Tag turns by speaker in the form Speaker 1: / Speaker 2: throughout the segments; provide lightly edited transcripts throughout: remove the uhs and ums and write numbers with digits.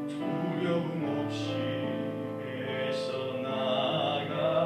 Speaker 1: 두려움 없이 애써 나가리라.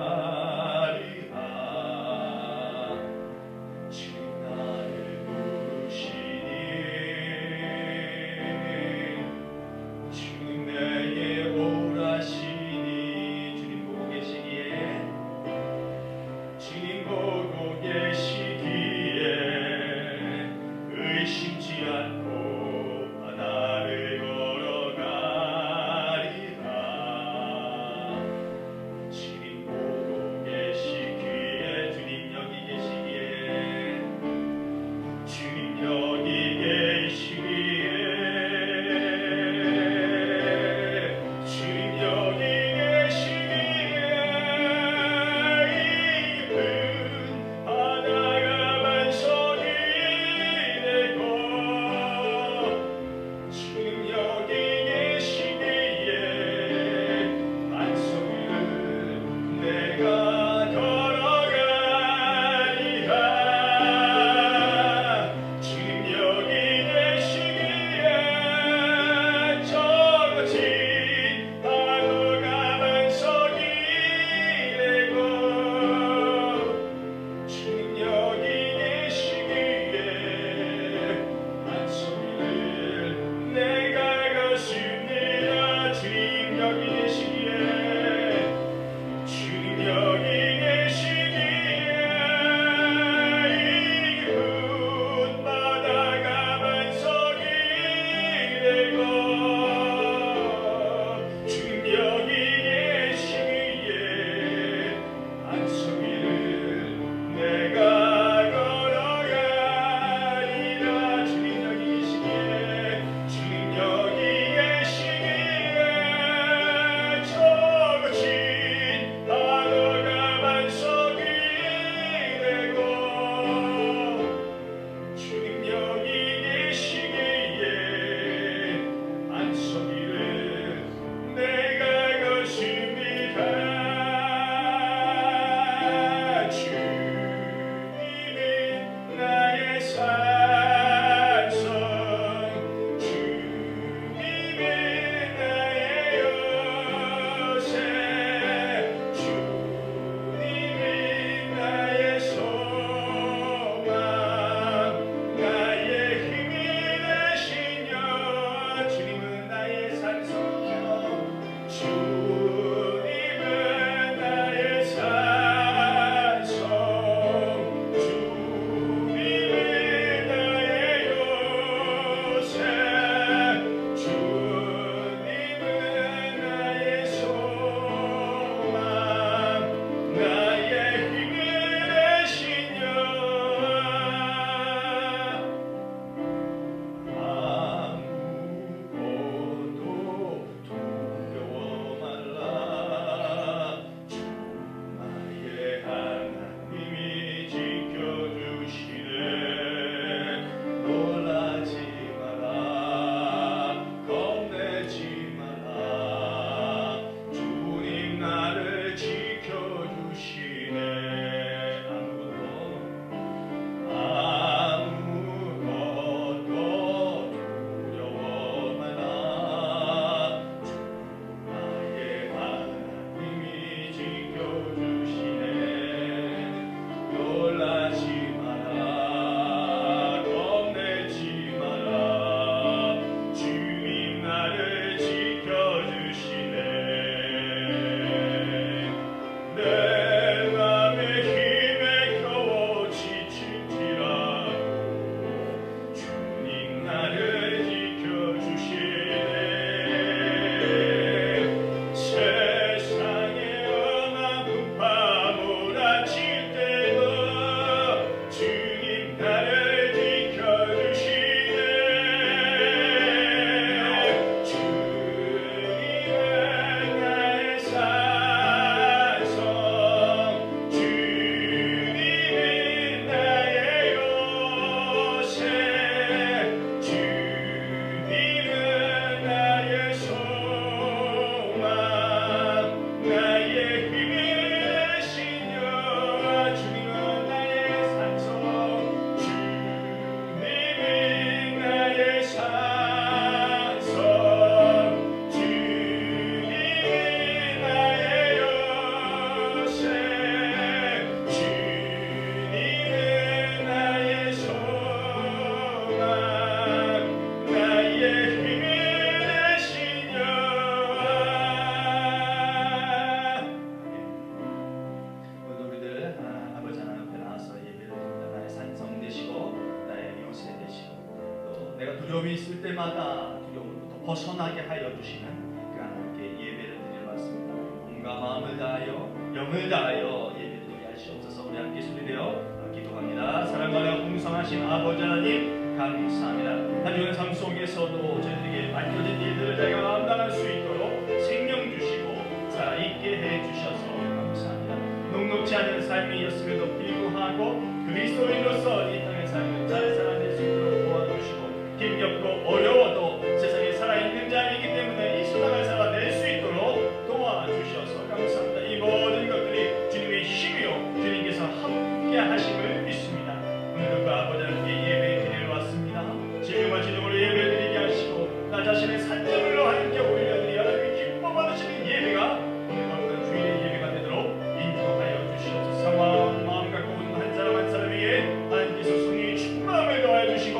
Speaker 1: 두려움이 있을 때마다 두려움으로부터 벗어나게 하여 주시는 그 하나님께 예배를 드리러 왔습니다. 몸과 마음을 다하여 영을 다하여 예배드리게 하시옵소서. 우리 함께 소리되어 기도합니다. 사랑하며 풍성하신 아버지 하나님 감사합니다. 한 주의 삶 속에서도 저희들에게 맡겨진 일들을 저희가 감당할 수 있도록 생명 주시고 살아있게 해주셔서 감사합니다. 녹록지 않은 삶이었음에도 불구하고 그리스도인으로서 이 땅의 삶을 잘 살아낼 수 있도록 도와주시고 힘겹고 어려워도 세상에 살아있는 자이기 때문에 이 세상을 살아낼 수 있도록 도와주셔서 감사합니다. 이 모든 것들이 주님의 힘이요 주님께서 함께 하심을 믿습니다. 오늘도 그 아버지 하나님께 예배 드리러 왔습니다. 진정한 진정으로 예배 드리게 하시고 나 자신의 산점으로 하나님께 올려드려 하나님의 기뻐 받으시는 예배가 오늘과 오늘 주일의 예배가 되도록 인도하여 주시옵소서. 상황 마음 갖고 온 한 사람 한 사람에게 하나님께서 성령의 충만함을 더하여 주시고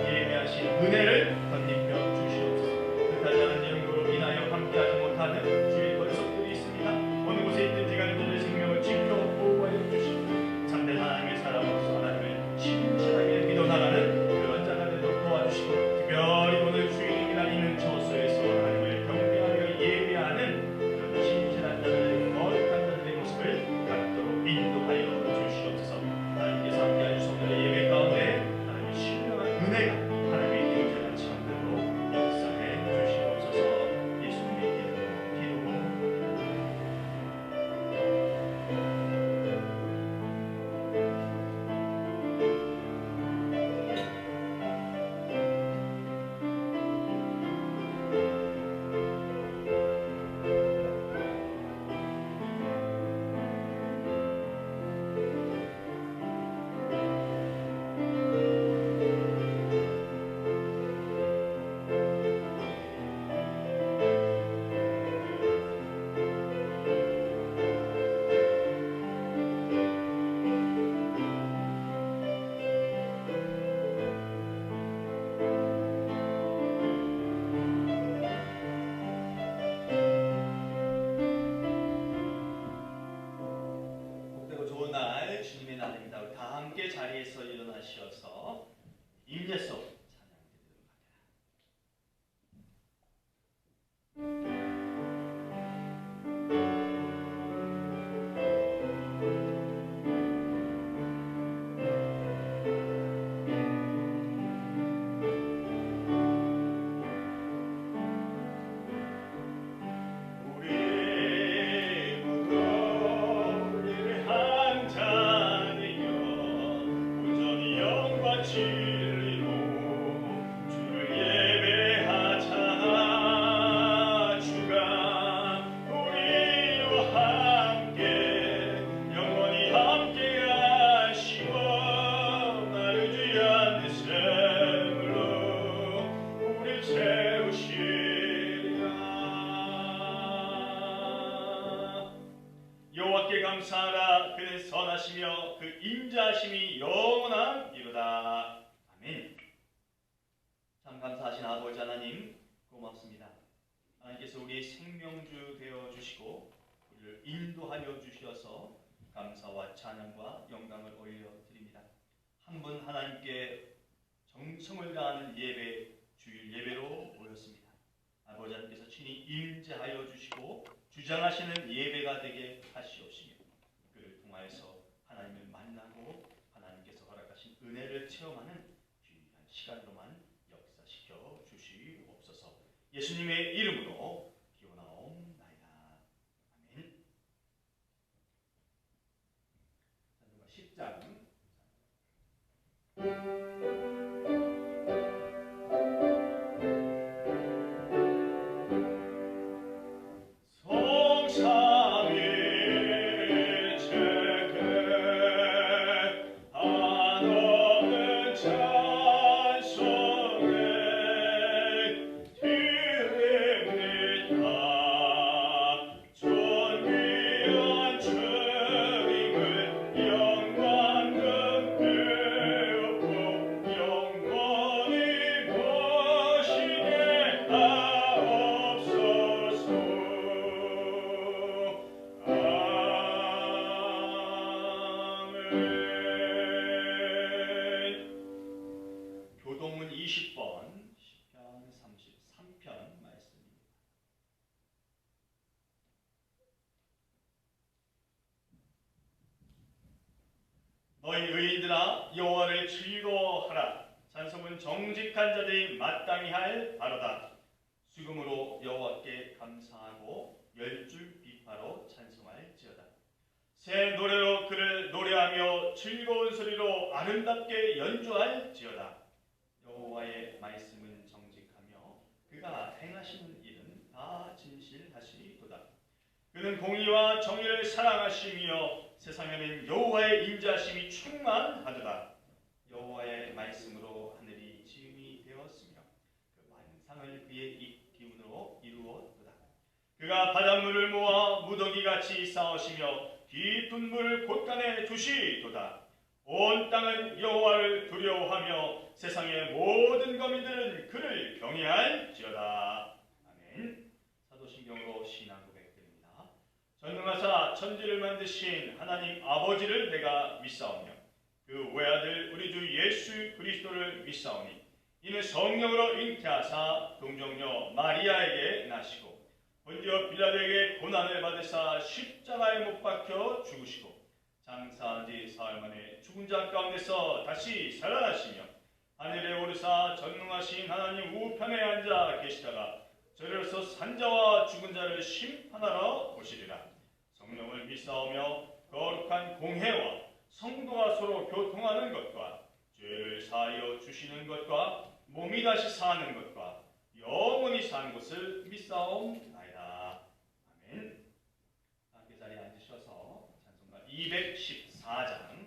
Speaker 1: 예배하신 은혜를 덧입혀 주시옵소서. 뜻하지 않은 영으로 인하여 함께하지 못하는 주일 권속들이 있습니다. 어느 곳에 있든지 간에 그들의 생명을 지켜 보호하여 주시고 참된 하나님의 사람으로서 하나님을 신실하게 믿어나가는 그런 자가 되도록 도와주시고 특별히 오늘 주일입니다. 이는 저소에서 하나님을 경배하며 예배하는 그런 신실한 자들의 거룩한 자들의 모습을 갖도록 인도하여 주시옵소서. 하나님께서 함께하여 주신 오늘의 예배 가운데 하나님의 신령한 은혜가 하나님의 임재가 참되도록 역사해 주시옵소서. 예수님의 이름으로 복되고 좋은 날 주님의 날입니다. 우리 다 함께 자리에서 일어나셔서 임재소 찬양 드리도록 우리 모두 우리를 한 자니여 온전히 영과 진리로 주를 예배하자. 주가 우리와 함께 영원히 함께 하시고 마르지 않는 샘물로 우리를 채우시리라. 여호와께 감사하라. 그는 선하시며 그 인자하심이 영원하니로다. 아멘. 참 감사하신 아버지 하나님 고맙습니다. 하나님께서 우리의 생명주 되어 주시고 우리를 인도하여 주셔서 감사와 찬양과 영광을 올려드립니다. 한 분 하나님께 정성을 다하는 예배, 주일 예배로 모였습니다. 아버지 하나님께서 친히 임재하여 주시고 주장하시는 예배가 되게 하시옵시며 그를 통하여서 하나님을 만나고 하나님께서 허락하신 은혜를 체험하는 귀한 시간으로만 역사시켜 주시옵소서. 예수님의 이름으로 기원하옵나이다. 아멘. 10장 교동문 20번 너희 의인들아 여호와를 즐거워하라. 찬송은 정직한 자들이 마땅히 할 바로다. 수금으로 여호와께 감사하고 열줄 비파로 찬송할지어다. 새 노래로 그를 노래하며 즐거운 소리로 아름답게 연주할지어다. 여호와의 말씀은 정직하며 그가 행하시는 일은 다 진실하시리도다. 그는 공의와 정의를 사랑하시며 세상에는 여호와의 인자심이 충만하도다. 여호와의 말씀으로 하늘이 지음이 되었으며 그 만상을 그의 입 기운으로 이루었도다. 그가 바닷물을 모아 무더기같이 쌓으시며 깊은 물을 곳간에 두시도다. 온 땅은 여호와를 두려워하며 세상의 모든 거민들은 그를 경외할지어다. 아멘. 사도신경으로 신앙 고백드립니다. 전능하사 천지를 만드신 하나님 아버지를 내가 믿사오며 그 외아들 우리 주 예수 그리스도를 믿사오니 이는 성령으로 잉태하사 동정녀 마리아에게 나시고 본디오 빌라도에게 고난을 받으사 십자가에 못 박혀 죽으시고 장사한 지 사흘 만에 죽은 자 가운데서 다시 살아나시며 하늘에 오르사 전능하신 하나님 우편에 앉아 계시다가 저리로서 산자와 죽은 자를 심판하러 오시리라. 성령을 믿사오며 거룩한 공회와 성도가 서로 교통하는 것과 죄를 사하여 주시는 것과 몸이 다시 사는 것과 영원히 사는 것을 믿사옵나이다. 아멘. 함께 자리에 앉으셔서 찬송가 214장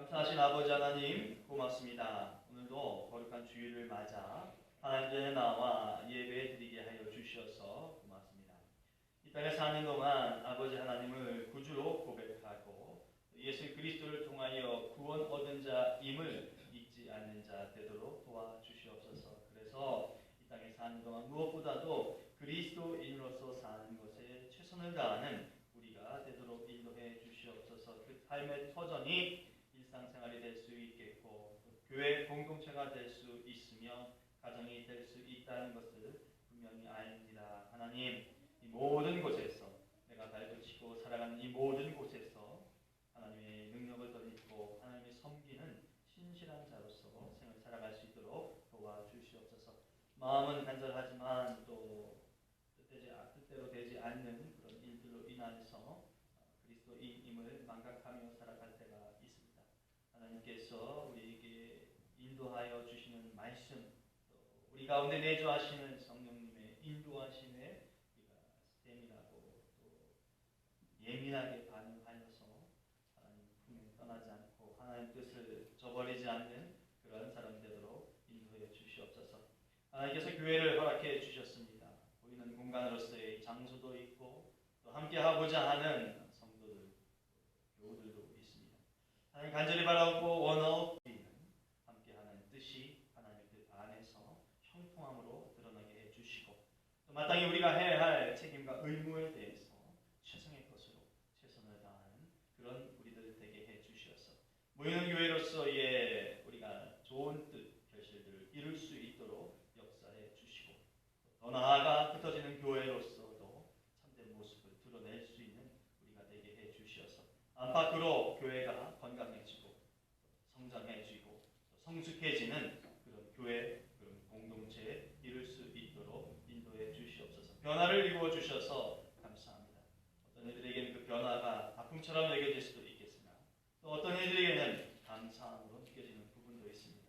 Speaker 1: 감사하신 아버지 하나님 고맙습니다. 오늘도 거룩한 주일을 맞아 하나님 전에 나와 예배 드리게 하여 주셔서 고맙습니다. 이 땅에 사는 동안 아버지 하나님을 구주로 고백하고 예수 그리스도를 통하여 구원 얻은 자임을 잊지 않는 자 되도록 도와주시옵소서. 그래서 이 땅에 사는 동안 무엇보다도 그리스도인으로서 사는 것에 최선을 다하는 우리가 되도록 인도해 주시옵소서. 그 삶의 터전이 일상생활이 될 수 있겠고 교회 공동체가 될 수 있으며 가정이 될 수 있다는 것을 분명히 압니다. 하나님, 이 모든 곳에서 내가 발붙이고 살아가는 이 모든 곳에서 하나님의 능력을 덧입고 하나님의 섬기는 신실한 자로서 생을 살아갈 수 있도록 도와주시옵소서. 마음은 간절하지만 또 뜻대로 되지 않는 그런 일들로 인하여서 그리스도인임을 망각하며 살아갈 때가 있습니다. 하나님께서 우리에게 인도하여 주시는 말씀, 또 우리 가운데 내주하시는 성령님의 인도하심에 우리가 세밀하고 또 예민하게 반응하여서 하나님 품에 떠나지 않고 하나님 뜻을 저버리지 않는 그런 사람 되도록 인도해 주시옵소서. 하나님께서 교회를 허락해 주셨습니다. 보이는 공간으로서의 장소도 있고 또 함께하고자 하는 성도들, 교우들도 있습니다. 하나님 간절히 바라고 원하옵기는 함께하는 뜻이 하나님의 뜻 안에서 형통함으로 드러나게 해주시고 또 마땅히 우리가 해야 할 책임과 의무에 대해서 최선의 것으로 최선을 다하는 그런 우리들 되게 해주시어서 모이는 교회로서의 우리가 좋은 뜻, 결실들을 이룰 수 있도록 역사해 주시고 더 나아가 흩어지는 교회로서도 참된 모습을 드러낼 수 있는 우리가 되게 해 주시어서 안팎으로 교회가 건강해지고 성장해지고 성숙해지는 그런 교회, 그런 공동체에 이룰 수 있도록 인도해 주시옵소서. 변화를 이루어 주셔서 감사합니다. 어떤 이들에게는 그 변화가 아픔처럼 여겨질 수도 있겠으나 또 어떤 이들에게는 감사함으로 느껴지는 부분도 있습니다.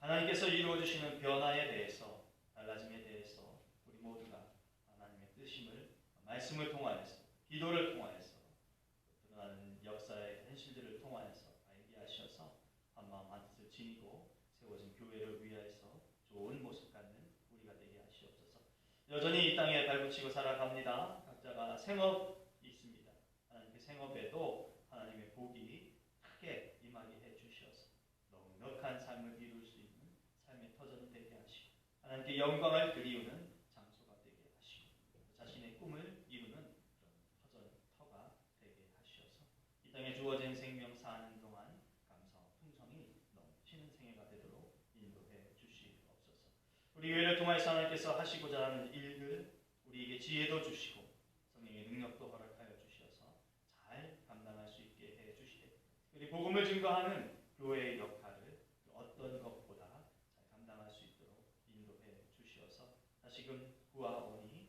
Speaker 1: 하나님께서 이루어 주시는 변화에 대해서, 달라짐에 대해서 우리 모두가 하나님의 뜻임을 말씀을 통하여서, 기도를 통하여서 드러나는 역사의 현실들을 통하여서 알게 하셔서 한마음 한뜻을 지니고 세워진 교회를 위하여서 좋은 모습 갖는 우리가 되게 하시옵소서. 여전히 이 땅에 발붙이고 살아갑니다. 각자가 생업이 있습니다. 하나님 그 생업에도 하나님의 복이 크게 임하게 해주셔서 넉넉한 삶을 이룰 수 있는 삶의 터전이 되게 하시고 하나님께 영광을 드리우는 장소가 되게 하시고 자신의 꿈을 이루는 그런 터전, 터가 되게 하시어서 이 땅에 주어진 생명 사는 동안 감사와 풍성이 넘치는 생애가 되도록 인도해 주시옵소서. 우리 교회를 통하여서 하나님께서 하시고자 하는 일들 우리에게 지혜도 주시고 성령의 능력도 허락하여 주셔서 잘 감당할 수 있게 해 주시되 특별히 복음을 증거하는 교회의 역할을 어떤 것보다 잘 감당할 수 있도록 인도해 주시어서 다시금 구와 원이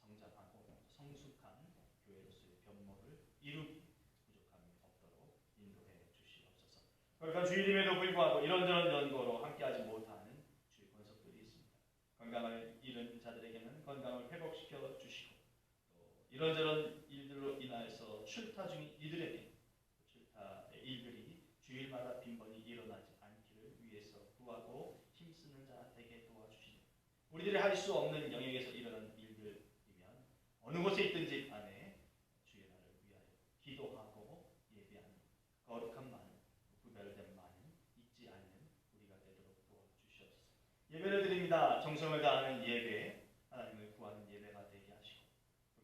Speaker 1: 성장하고 성숙한 교회로서의 변모를 이루기 부족함이 없도록 인도해 주시옵소서. 그러니까 주일임에도 불구하고 이런저런 연고로 함께하지 못하는 주의 권속들이 있습니다. 건강을 잃은 자들에게는 건강을 회복시켜 주시고 또 이런저런 일들로 인하여서 출타 중인 이들에게 출타의 일들이 주일마다 빈번히 일어나지 않기를 위해서 구하고 힘쓰는 자 되게 도와주시니 우리들이 할 수 없는 영역에서 일어나는 일들이면 어느 곳에 있든지 간에 주의 날을 위하여 기도하고 예배하는 거룩한 마음, 구별된 마음 잊지 않는 우리가 되도록 도와주시옵소서. 예배를 드립니다. 정성을 다하는 예배, 하나님을 구하는 예배가 되게 하시고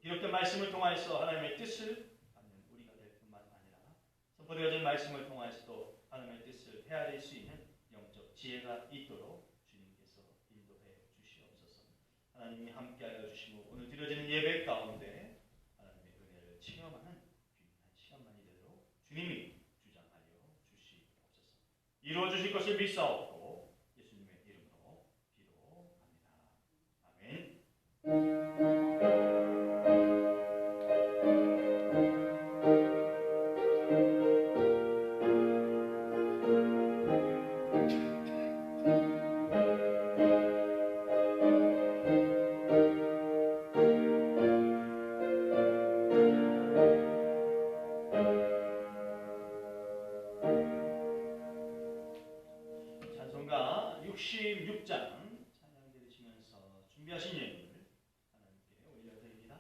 Speaker 1: 기록된 말씀을 통하여서 하나님의 뜻을 받는 우리가 될 뿐만 아니라 선포되어진 말씀을 통하여서도 하나님의 뜻을 헤아릴 수 있는 영적 지혜가 있도록 주님께서 인도해 주시옵소서. 하나님이 함께하여 주시고 오늘 드려지는 예배 가운데 하나님의 은혜를 체험하는 귀한 시간만이 되도록 주님이 주장하여 주시옵소서. 이루어 주실 것을 믿사옵고 예수님의 이름으로 기도합니다. 아멘. 66장 찬양 들으시면서 준비하신 예물을 하나님께 올려드립니다.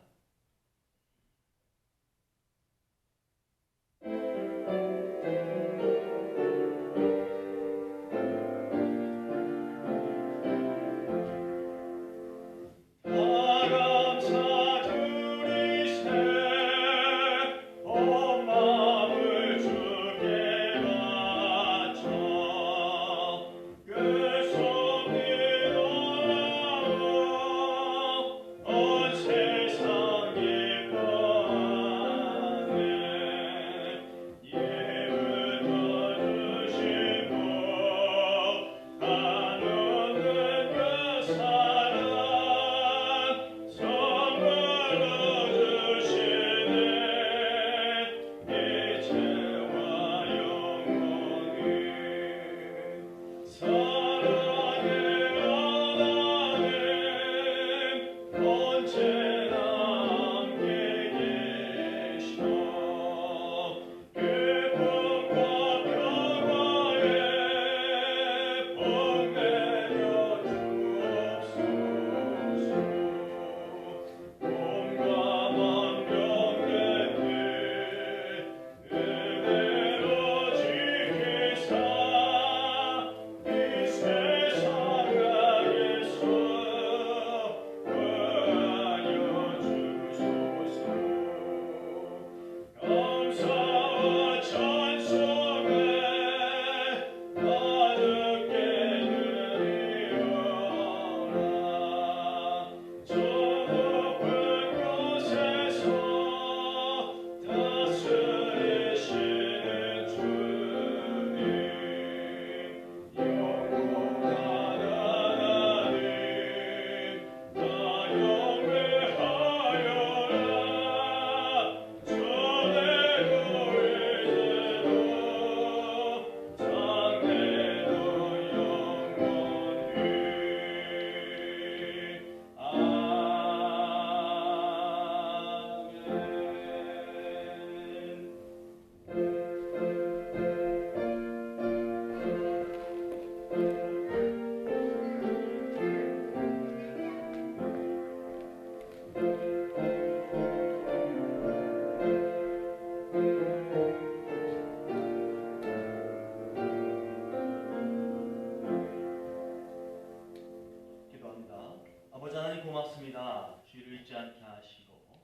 Speaker 1: 고맙습니다. 주의를 잊지 않게 하시고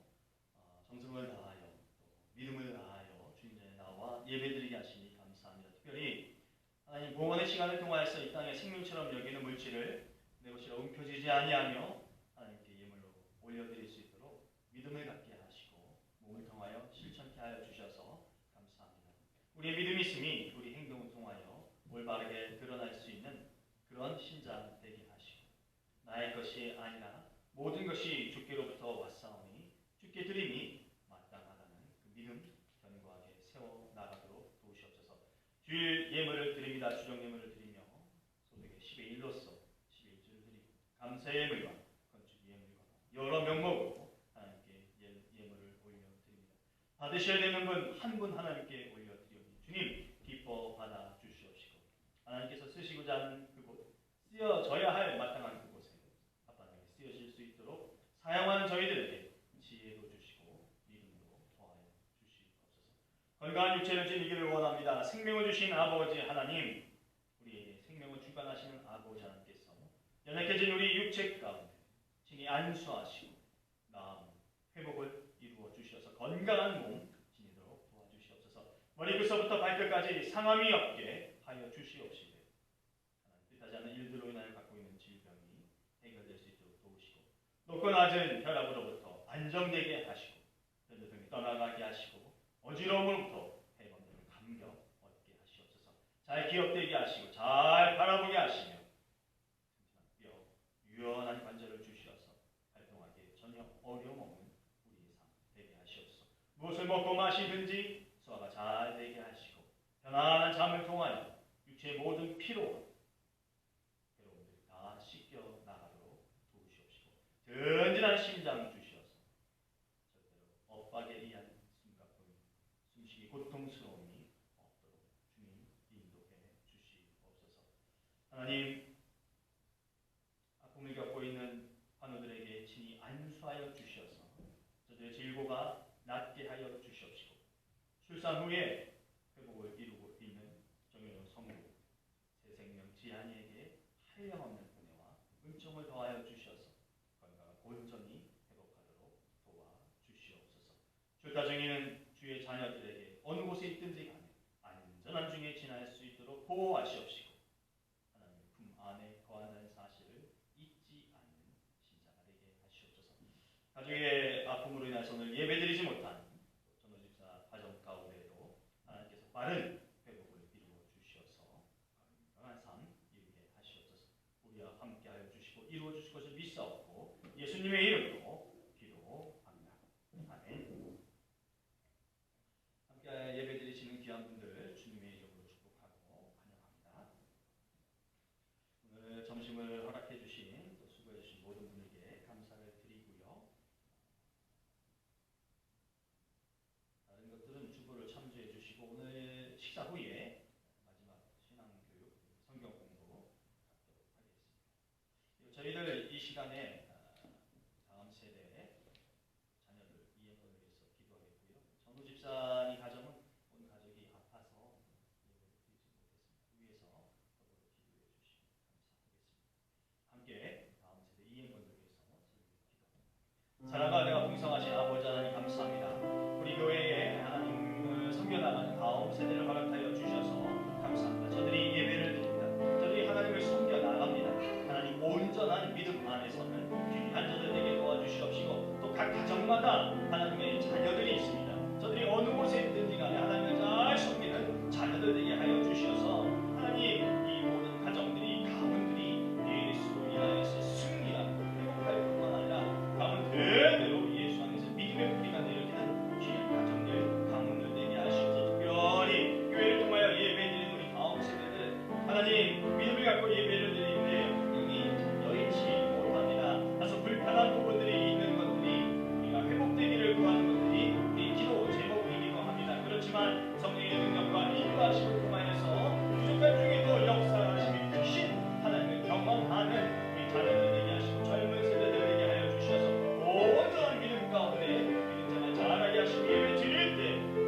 Speaker 1: 정성을 다하여 또 믿음을 다하여 주님 전에 나와 예배드리게 하시니 감사합니다. 특별히 하나님 봉헌의 시간을 통하여서 이 땅에 생명처럼 여기는 물질을 내 것이라 움켜쥐지 아니하며 하나님께 예물로 올려드릴 수 있도록 믿음을 갖게 하시고 몸을 통하여 실천케 하여 주셔서 감사합니다. 우리의 믿음이 있음이 우리 행동을 통하여 올바르게 드러날 수 있는 그런 신장 되게 하시고 나의 것이 아니라 모든 것이 주께로부터 왔사오니 주께 드림이 마땅하다는 그 믿음 견고하게 세워나가도록 도우시옵소서. 주일 예물을 드립니다. 주정 예물을 드리며 소득의 10의 1로서 10의 1주를 드리고 감사의 예물과 건축 예물과 여러 명목으로 하나님께 예물을 올려드립니다. 받으셔야 되는 분 한 분 하나님께 올려드리오니 주님 기뻐 받아 주시옵시고 하나님께서 쓰시고자 하는 그곳 쓰여져야 할 마땅한 그곳에 앞바닥에 쓰여질 수 있도록 사용하는 저희들에게 지혜도 주시고 믿음도 더하여 주시옵소서. 건강한 육체를 지니기를 원합니다. 생명을 주신 아버지 하나님, 우리에게 생명을 주관하시는 아버지 하나님께서 연약해진 우리 육체 가운데 친히 안수하시고 나음 회복을 이루어 주셔서 건강한 몸 지니도록 도와주시옵소서. 머리끝서부터 발끝까지 상함이 없게 하여 주시옵시되 하나님 뜻하지 않는 일들로 인하여 갖고 있는 질병이 해결될 수 있도록 도우시고 높고 낮은 혈압으로부터 안정되게 하시고 변두등이 떠나가게 하시고 어지러움으로부터 해방되는 감격 얻게 하시옵소서. 잘 기억되게 하시고 잘 바라보게 하시며 뼈 유연한 관절을 주시어서 활동하기에 전혀 어려움 없는 우리의 삶 되게 하시옵소서. 무엇을 먹고 마시든지 소화가 잘 되게 하시고 편안한 잠을 통하여 육체의 모든 피로와 괴로움들이 다 씻겨 나가도록 도우시옵시고 든든한 심장 주시어서 절대로 엇박에 의한 숨가쁨, 숨쉬기 고통스러움이 없도록 주님 인도해 주시옵소서. 하나님 상태와 낫게 하여 주시옵시고 출산 후에 회복을 이루고 있는 정효영 성부 새 생명 지한이에게 한량없는 은혜와 은총을 더하여 주셔서 건강을 온전히 회복하도록 도와주시옵소서. 출가정에는 주의 자녀들에게 어느 곳에 있든지 간에 안전한 중에 지날 수 있도록 보호하시옵시고 하나님 품 안에 거한다는 사실을 잊지 않는 신자가 되게 하시옵소서. 가족의 아픔으로 인해서 오늘 예배드리지 못한 전도 집사 가정 가운데에도 하나님께서 빠른 회복을 이루어 주셔서 건강한 삶 이루게 하시옵소서. 우리와 함께하여 주시고 이루어 주실 것을 믿사옵고 예수님의 이름으로 기도합니다. 아멘. 함께 예배드리시는 귀한 분들 주님의 이름으로 축복하고 환영합니다. 오늘 점심을 허락해 주신 또 수고해 주신 모든 분에게 감사를 드리고요. 다른 것들은 주보를 참조해 주시고 오늘 식사 후에 마지막 신앙교육, 성경 공부 갖도록 하겠습니다. 저희들 이 시간에 다음 세대 자녀들 이해를 위해서 기도하겠고요. 전우 집사님 가정은 온 가족이 아파서 예배를 드리지 못했습니다. 위에서 더불어 기도해 주시면 감사하겠습니다. 함께 다음 세대 이행권을 위해서 기도합니다. 사랑과 내가 풍성하신 아버지 하나님 감사합니다. 우리 교회에 하나님을 섬겨나가는 다음 세대를 허락하여 주셔서 감사합니다. 저들이 예배를 드립니다. 저들이 하나님을 섬겨나갑니다. 하나님 온전한 믿음 안에서는 귀한 저들 되게 도와주시옵시고 또 각 가정마다 하나님의 자녀들이 있습니다. 저들이 어느 곳에 있든지 간에 하나님을 잘 섬기는 자녀들 되게 하여 주셔서 하나님 이 모든 가정들이 가문들이 예수로 인하여서 승리하고 회복할 뿐만 아니라 가문들대로 예수 안에서 믿음의 뿌리가 내려지는 귀한 가정들 가문들 되게 하시옵소서. 특별히 교회를 통하여 예배드리는 우리 다음 세대들 하나님 믿음을 갖고 예배를 드리는데 분명히 여의치 못합니다. 다소 불편한 부분들이 있는 것들이 우리가 회복되기를 구하는 것들이 우리 기도 제목이기도 합니다. 그렇지만 성령의 능력과 인도하심을 통하여서 부족한 중에도 역사하심이 크신 하나님을 경험하는 우리 자녀들 되게 하시고 젊은 세대들 되게 하여 주셔서 온전한 믿음 가운데 믿음 생활 잘하게 하시고 예배 드릴 때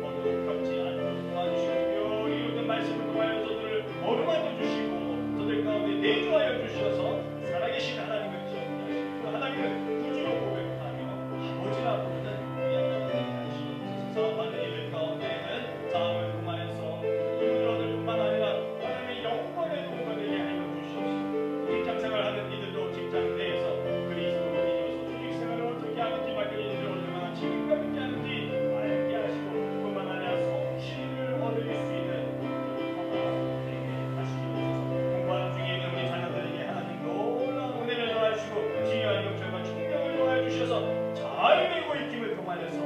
Speaker 1: 어두럽지 않도록 도와주시고 특별히 모든 말씀을 통하여 저들을 어루만져 주시고 저들 가운데 내주하여 주셔서 살아계신 하나님을 기억하시고 그 하나님을 구주로 고백하며 아버지라 부르는 귀한 자녀들이 하시옵소서. 사업하는 이들 가운데에는 싸움을 통하여서 힘들어들 뿐만 아니라 하나님의 영광의 동반되게 하여 주시옵소서. 직장생활하는 이들도 직장 내에서 그리스도를 이루어서 조직생활을 어떻게 하는지 맡겨진 이들을 얼마나 책임감 있게 하는지 알게 하시고 뿐만 아니라 성취를 얻을 수 있는 평화가 되게 하시옵소서. 공부하는 중에 있는 우리 자녀들에게 하나님 놀라운 은혜를 더하시고 지혜와 역정과 총명을 더하여 주셔서 잘 배우고 있음을 통하여서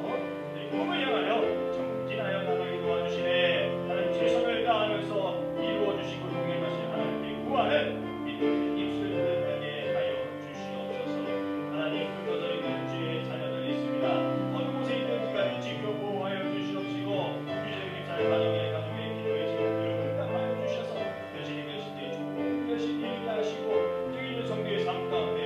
Speaker 1: 내 꿈을 향하여 정진하여 나가게 도와주시네. 하나님 최선을 다하면서 이루어주시고 동행하신 하나님께 구하는 믿음의 입술들 되게 하여 주시옵소서. 하나님 흩어져 있는 주의 자녀들이 있습니다. 어느 곳에 있는지 간에 지켜 보호하여 주시옵시고 유재님 잘 가정의 기도의 제목들을 응답하여 주셔서 여신이 계실 때 좋은 여신 일게 하시고 주의 성도의 삶 가운데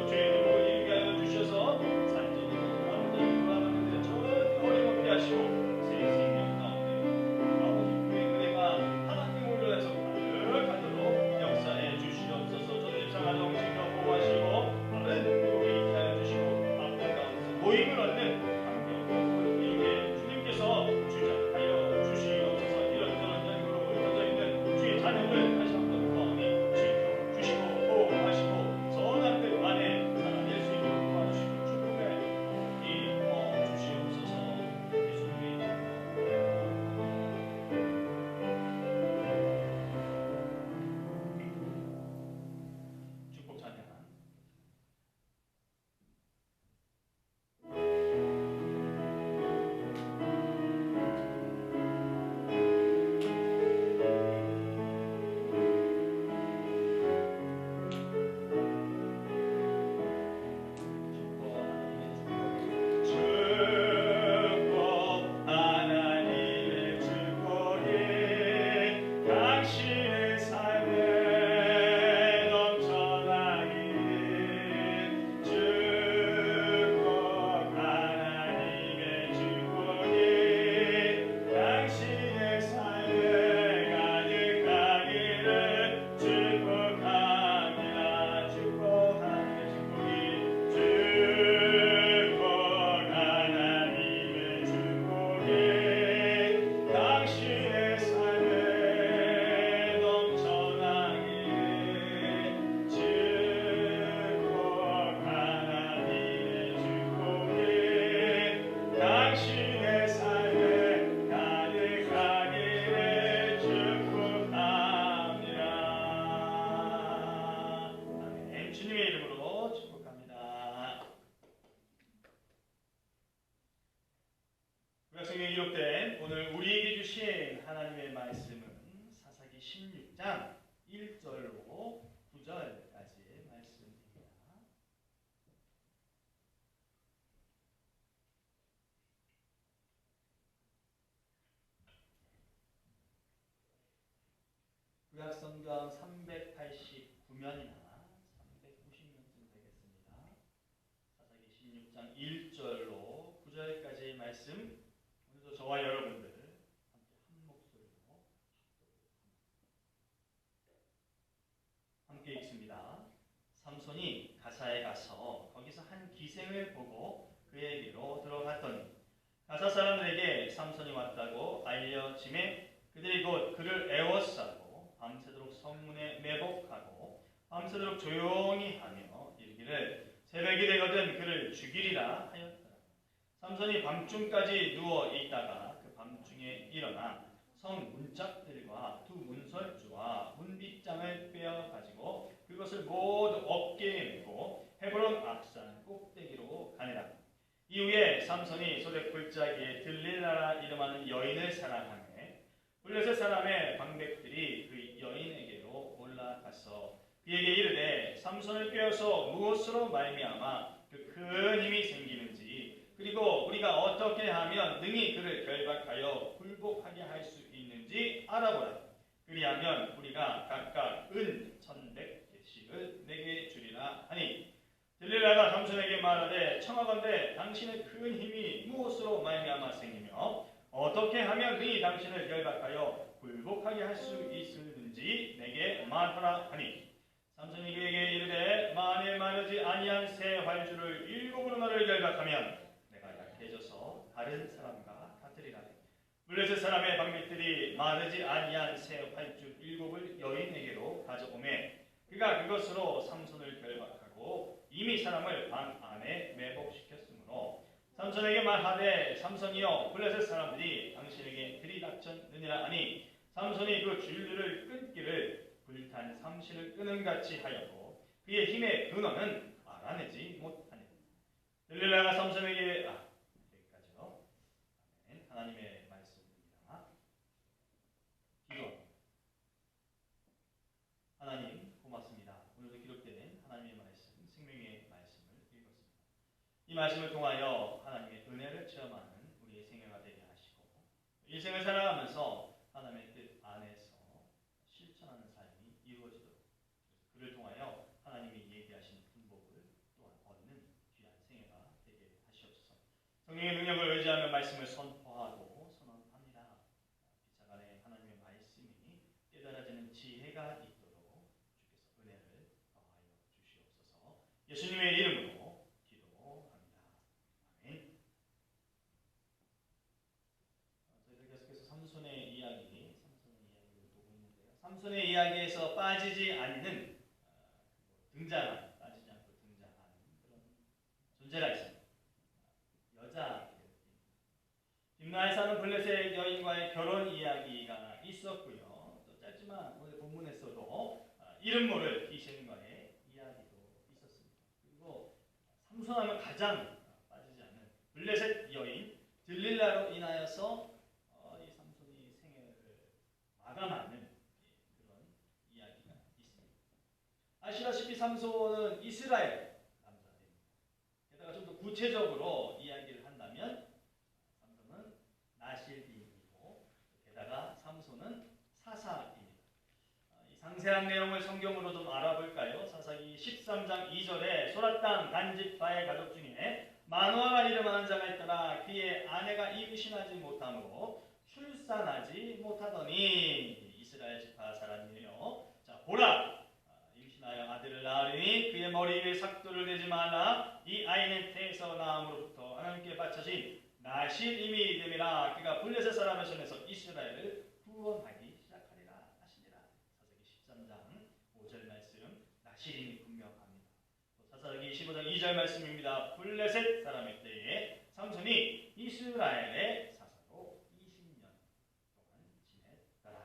Speaker 1: 육체로 일게 하여 주셔서 산전이고 완전히 돌아가는데 절대 어림없게 하시고 새 생명 가운데 아버지 교회 은혜가 하나님 오늘에서 가득하도록 역사해 주시옵소서. 구약성경 389면이나 390면쯤 되겠습니다. 사사기 16장 1절로 9절까지의 말씀, 오늘도 저와 여러분들 함께 한 목소리로 함께 읽습니다. 삼손이 가사에 가서 거기서 한 기생을 보고 그에게로 들어갔더니 가사 사람들에게 삼손이 왔다고 알려짐에 그들이 곧 그를 애워싸고 밤새도록 성문에 매복하고 밤새도록 조용히 하며 이르기를 새벽이 되거든 그를 죽이리라 하였더라. 삼손이 밤중까지 누워 있다가 그 밤중에 일어나 성 문짝들과 두 문설주와 문빗장을 빼어 가지고 그것을 모두 어깨에 메고 헤브론 앞산 꼭대기로 가니라. 이후에 삼손이 소래 골짜기에 들릴라라 이름하는 여인을 사랑하며 블레셋 사람의 방백들이 그 여인에게로 올라가서 그에게 이르되 삼손을 꿰어서 무엇으로 말미암아 그 큰 힘이 생기는지 그리고 우리가 어떻게 하면 능히 그를 결박하여 굴복하게 할 수 있는지 알아보라. 그리하면 우리가 각각 은 1,100개씩을 내게 주리라 하니 들릴라가 삼손에게 말하되 청하건대 당신의 큰 힘이 무엇으로 말미암아 생기며 어떻게 하면 능히 당신을 결박하여 굴복하게 할 수 있을는지 내게 말하라 하니 삼손이 그에게 이르되 만일 마르지 아니한 새 활주를 7으로 너를 결박하면 내가 약해져서 다른 사람과 같으리라. 블레셋 사람의 방백들이 마르지 아니한 새 활줄 7을 여인에게로 가져오매 그가 그것으로 삼손을 결박하고 이미 사람을 방 안에 매복시켰으므로 삼손에게 말하되 삼손이여 블레셋 사람들이 당신에게 들이닥쳤느니라 하니 삼손이 그 줄들을 끊기를 불탄 삼시를 끄는 같이 하였고 그의 힘의 근원은 알아내지 못하니라. 들릴라가 삼손에게 여기까지요. 하나님의 말씀입니다. 기도. 하나님 고맙습니다. 오늘도 기록된 하나님의 말씀, 생명의 말씀을 읽었습니다. 이 말씀을 통하여 하나님의 은혜를 체험하는 우리의 생애가 되게 하시고 일생을 살아가면서 하나님의 뜻 안에서 실천하는 삶이 이루어지도록 그를 통하여 하나님이 얘기하신 분복을 또한 얻는 귀한 생애가 되게 하시옵소서. 성령의 능력을 의지하며 말씀을 선포하고 선언합니다. 빛자간에 하나님의 말씀이 깨달아지는 지혜가 있도록 주께서 은혜를 더하여 주시옵소서. 예수님의 이름으로 기도합니다. 아멘. 저희들 계속해서 삼손의 이야기를 보고 있는데요. 삼손의 이야기에서 빠지지 않는 빠지지 않고 등장하는 그런 존재가 있습니다. 여자. 딥나에 사는 블레셋 여인과의 결혼 이야기가 있었고요. 또 짧지만 오늘 본문에서도 이름 모를 귀신과의 이야기도 있었습니다. 그리고 삼손하면 가장 빠지지 않는 블레셋 여인 들릴라로 인하여서 이 삼손이 생애를 마감하는 그런 이야기가 있습니다. 아시다시피 삼손은 이스라엘 남자입니다. 게다가 좀 더 구체적으로 이야기를 한다면 삼손은 나실비이고 게다가 삼손은 사사입니다. 이 상세한 내용을 성경으로 좀 알아볼까요? 사사기 13장 2절에 소라 땅 단집바의 가족 중에 마노아라 이름하는 자가 있더라. 그의 아내가 임신하지 못함으로 출산하지 못하더니 이스라엘 지파 사람이에요. 자, 보라! 임신하여 아들을 낳으리니 그의 머리 위에 삭도를 대지 말라. 이 아이는 태에서 나음으로부터 하나님께 바쳐진 나실임이 됨이라. 그가 블레셋 사람의 손에서 이스라엘을 구원하기 시작하리라 하시니라. 사사기 13장 5절 말씀 나실임이 분명합니다. 사사기 15장 2절 말씀입니다. 블레셋 사람의 때에 삼손이 이스라엘의 사사로 20년 동안 지냈더라.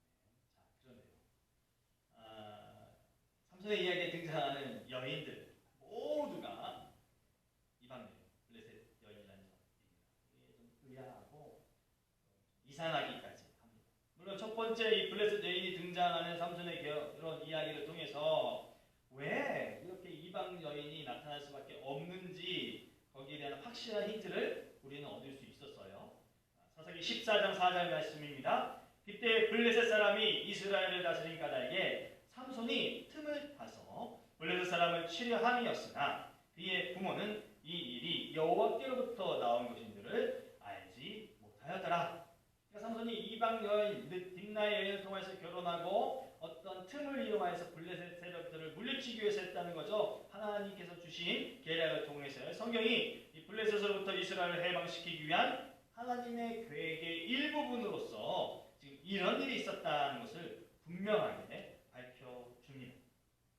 Speaker 1: 자, 그런데요. 삼손의 이야기에 등장하는 여인들 모두가 이방인 블레셋 여인이라는 점입니다. 이게 좀 의아하고 이상하기까지 합니다. 물론 첫 번째 이 블레셋 여인이 등장하는 삼손의 그런 이야기를 통해서 왜 이렇게 이방 여인이 나타날 수밖에 없는지 거기에 대한 확실한 힌트를 우리는 얻을 수 있었어요. 사사기 14장 4절 말씀입니다. 그때 블레셋 사람이 이스라엘을 다스린 까닭에 삼손이 틈을 타서 블레셋 사람을 치려 함이었으나 그의 부모는 이 일이 여호와께로부터 나온 것인지를 알지 못하였더라. 그러니까 삼손이 이방 여인 딥나의 여인을 통해서 결혼하고 어떤 틈을 이용하여서 블레셋 세력들을 물리치기 위해서 했다는 거죠. 하나님께서 주신 계략을 통해서 성경이 이 블레셋으로부터 이스라엘을 해방시키기 위한 하나님의 계획의 일부분으로서 지금 이런 일이 있었다는 것을 분명하게 밝혀줍니다.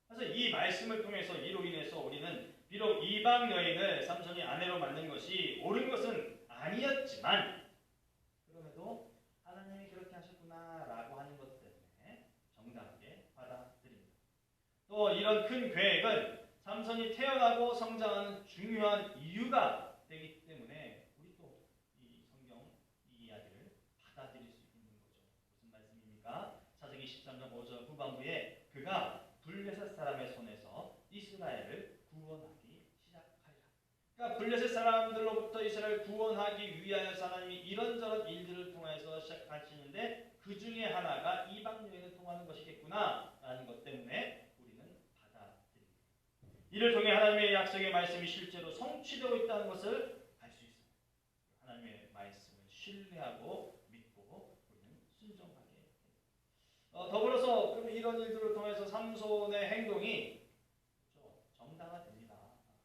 Speaker 1: 그래서 이 말씀을 통해서 이로 인해서 우리는 비록 이방 여인을 삼손이 아내로 만든 것이 옳은 것은 아니었지만 그럼에도 하나님이 그렇게 하셨구나라고 하는 것 때문에 정당하게 받아들입니다. 또 이런 큰 계획은 삼손이 태어나고 성장하는 중요한 이유가 되기 때문에 우리 또 이 성경 이 이야기를 받아들일 수 있는 거죠. 무슨 말씀입니까? 사사기 13장 5절 후반부에 그가 블레셋 사람의 손에서 이스라엘을 구원하기 시작하리라. 그러니까 블레셋 사람들로부터 이스라엘을 구원하기 위하여서 하나님이 이런저런 일들을 통해서 시작하시는데 그 중에 하나가 이방 여인을 통하는 것이겠구나라는 것 때문에 우리는 받아들입니다. 이를 통해 하나님의 약속의 말씀이 실제로 성취되고 있다는 것을 알 수 있습니다. 하나님의 말씀을 신뢰하고 믿고 우리는 순종하게 됩니다. 더불어서 그럼 이런 일들을 통해서 삼손의 행동이 그렇죠, 정당화됩니다.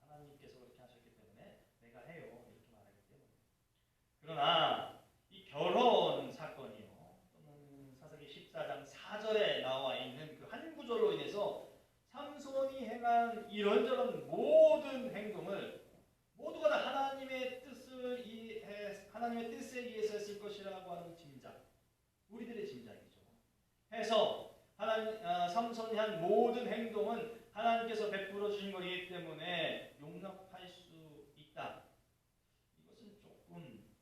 Speaker 1: 하나님께서 그렇게 하셨기 때문에 내가 해요 이렇게 말하기 때문에. 그러나 이 결혼 사건이요 또는 사사기 14장 4절에 나와 있는 그 한 구절로 인해서 삼손이 행한 이런저런 모든 행동을 모두가 다 하나님의 하나님의 뜻에 의해서 했을 것이라고 하는 짐작, 우리들의 짐작이죠. 해서 삼손이 한 모든 행동은 하나님께서 베풀어 주신 것이기 때문에 용납할 수 있다. 이것은 조금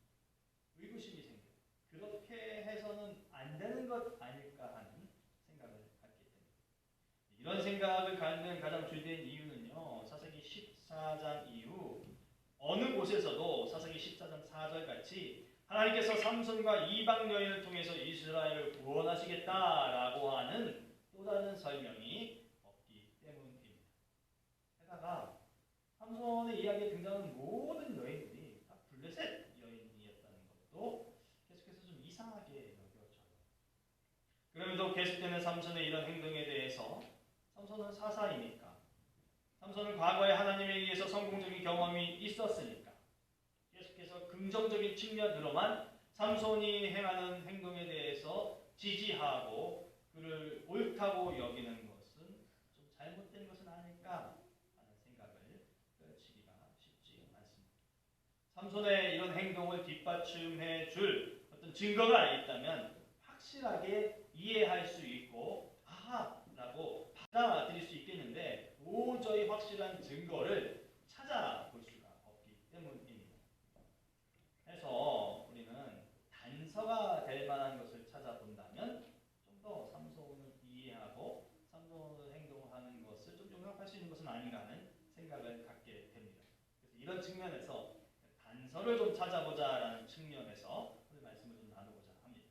Speaker 1: 의구심이 생겨요. 그렇게 해서는 안 되는 것 아닐까 하는 생각을 갖게 됩니다. 이런 생각을 갖는 가장 주된 이유는요. 사사기 14장 이후 어느 곳에서도 사사기 14장 4절 같이 하나님께서 삼손과 이방 여인을 통해서 이스라엘을 구원하시겠다라고 하는 또 다른 설명이 없기 때문입니다. 게다가 삼손의 이야기에 등장하는 모든 여인들이 다 블레셋 여인이었다는 것도 계속해서 좀 이상하게 여겨져요. 그럼에도 계속되는 삼손의 이런 행동에 대해서 삼손은 사사이니까 삼손은 과거에 하나님에 의해서 성공적인 경험이 있었으니까 계속해서 긍정적인 측면으로만 삼손이 행하는 행동에 대해서 지지하고 그를 옳다고 여기는 것은 좀 잘못된 것은 아닐까 하는 생각을 펼치기가 쉽지 않습니다. 삼손의 이런 행동을 뒷받침해 줄 어떤 증거가 있다면 확실하게 이해할 수 있고 아하라고 받아들일 수 있겠는데 도저히 확실한 증거를 찾아볼 수가 없기 때문입니다. 그래서 우리는 단서가 될 만한 것을 찾아본다면 좀 더 삼손을 이해하고 삼손의 행동하는 것을 좀 용납할 수 있는 것은 아닌가 하는 생각을 갖게 됩니다. 그래서 이런 측면에서 단서를 좀 찾아보자라는 측면에서 오늘 말씀을 좀 나누고자 합니다.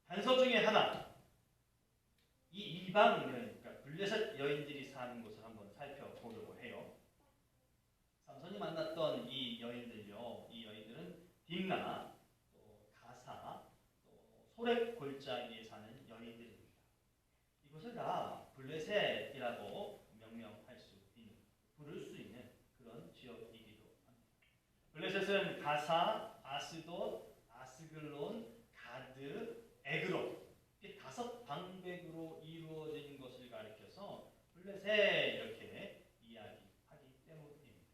Speaker 1: 단서 중에 하나, 이 이방 여인, 그러니까 블레셋 여인들이 사는 곳을 한번 살펴보려고 해요. 삼손이 만났던 이 여인들요, 이 여인들은 딥나, 또 가사, 또 소렉 골짜기에 사는 여인들입니다. 이것을 다 블레셋이라고 부를 수 있는 그런 지역이기도 합니다. 블레셋은 가사, 아스돗, 아스글론, 가드, 에그론 이렇게 5방백으로 이루어진 것을 가리켜서 블레셋 이렇게 이야기하기 때문입니다.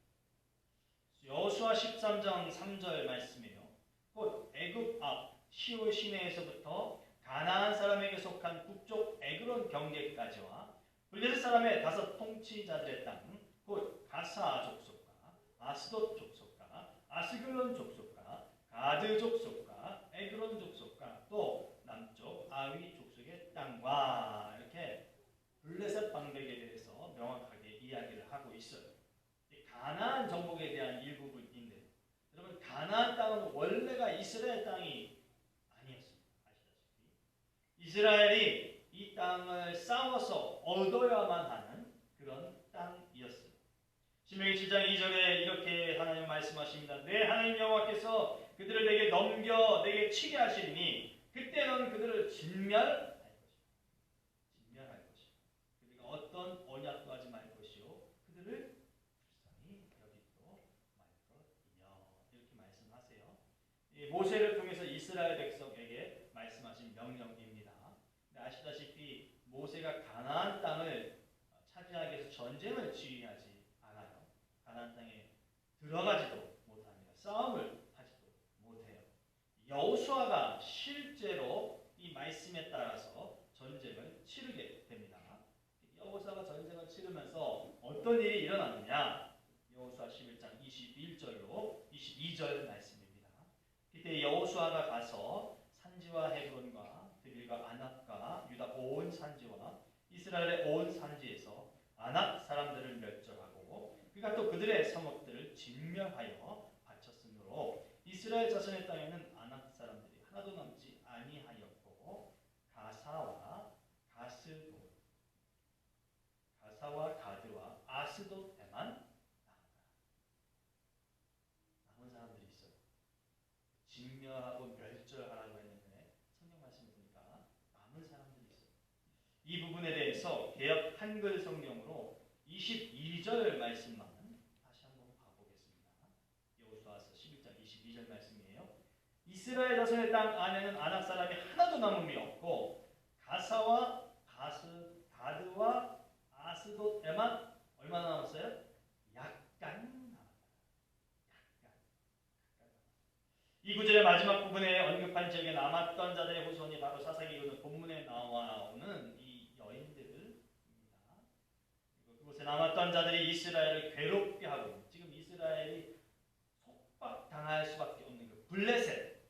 Speaker 1: 여호수아 13장 3절 말씀이에요. 곧 애굽 앞 시올 시내에서부터 가나안 사람에게 속한 북쪽 에그론 경계까지와 블레셋 사람의 5 통치자들의 땅, 곧 가사 족속과 아스돗 족속과 아스글론 족속과 가드 족속과 에그론 족속과 또 남쪽 아위 족속의 땅과 이렇게 블레셋 방백에 대해서 명확하게 이야기를 하고 있어요. 가나안 정복에 대한 일부분인데 여러분 가나안 땅은 원래가 이스라엘 땅이 아니었습니다. 아시죠? 이스라엘이 이 땅을 싸워서 얻어야만 하는 그런 땅이었어요. 신명기 7장 2절에 이렇게 하나님 말씀하십니다. 내 하나님 여호와께서 그들을 내게 넘겨 내게 치게 하시리니 그때 너는 그들을 진멸할 것이다. 진멸할 것이다. 그들과 어떤 언약도 하지 말 것이요 그들을 불쌍히 여기도 말 것이며 이렇게 말씀하세요. 이 모세를 통해서 이스라엘 백성에게 말씀하신 명령입니다. 아시다시피 모세가 가나안 땅을 차지하기 위해서 전쟁을 지휘하지 않아요. 가나안 땅에 들어가지도 못합니다. 싸움을 하지도 못해요. 여호수아가 실제로 이 말씀에 따라서 전쟁을 치르게 됩니다. 여호수아가 전쟁을 치르면서 어떤 일이 일어났느냐? 여호수아 11장 21절로 22절 말씀입니다. 그때 여호수아가 가서 산지와 헤브론과 드빌과 아낙과 유다 온 산지와 이스라엘의 온 산지에서 아낙 사람들을 멸절하고 그가 또 그들의 성읍들을 진멸하여 바쳤으므로 이스라엘 자손의 땅에는 아낙 사람들이 하나도 남지 아니하였고 가사와 가드와 아스돗에만 남은 사람들이 있어요. 진멸하고 멸절하라고 했는데 성경 말씀을 보니까 남은 사람들이 있어요. 이 부분에 대해서 개역 한글 성경으로 22절 말씀만 다시 한번 봐보겠습니다. 여호수아서 11장 22절 말씀이에요. 이스라엘 자손의 땅 안에는 아낙 사람이 하나도 남음이 없고 가사와 가드와 아스돗에만 얼마나 남았어요? 약간 남았다. 이 구절의 마지막 부분에 언급한 지역에 남았던 자들의 후손이 바로 사사기 본문에 나오는 이 여인들입니다. 그곳에 남았던 자들이 이스라엘을 괴롭게 하고 지금 이스라엘이 속박당할 수밖에 없는 그 블레셋입니다.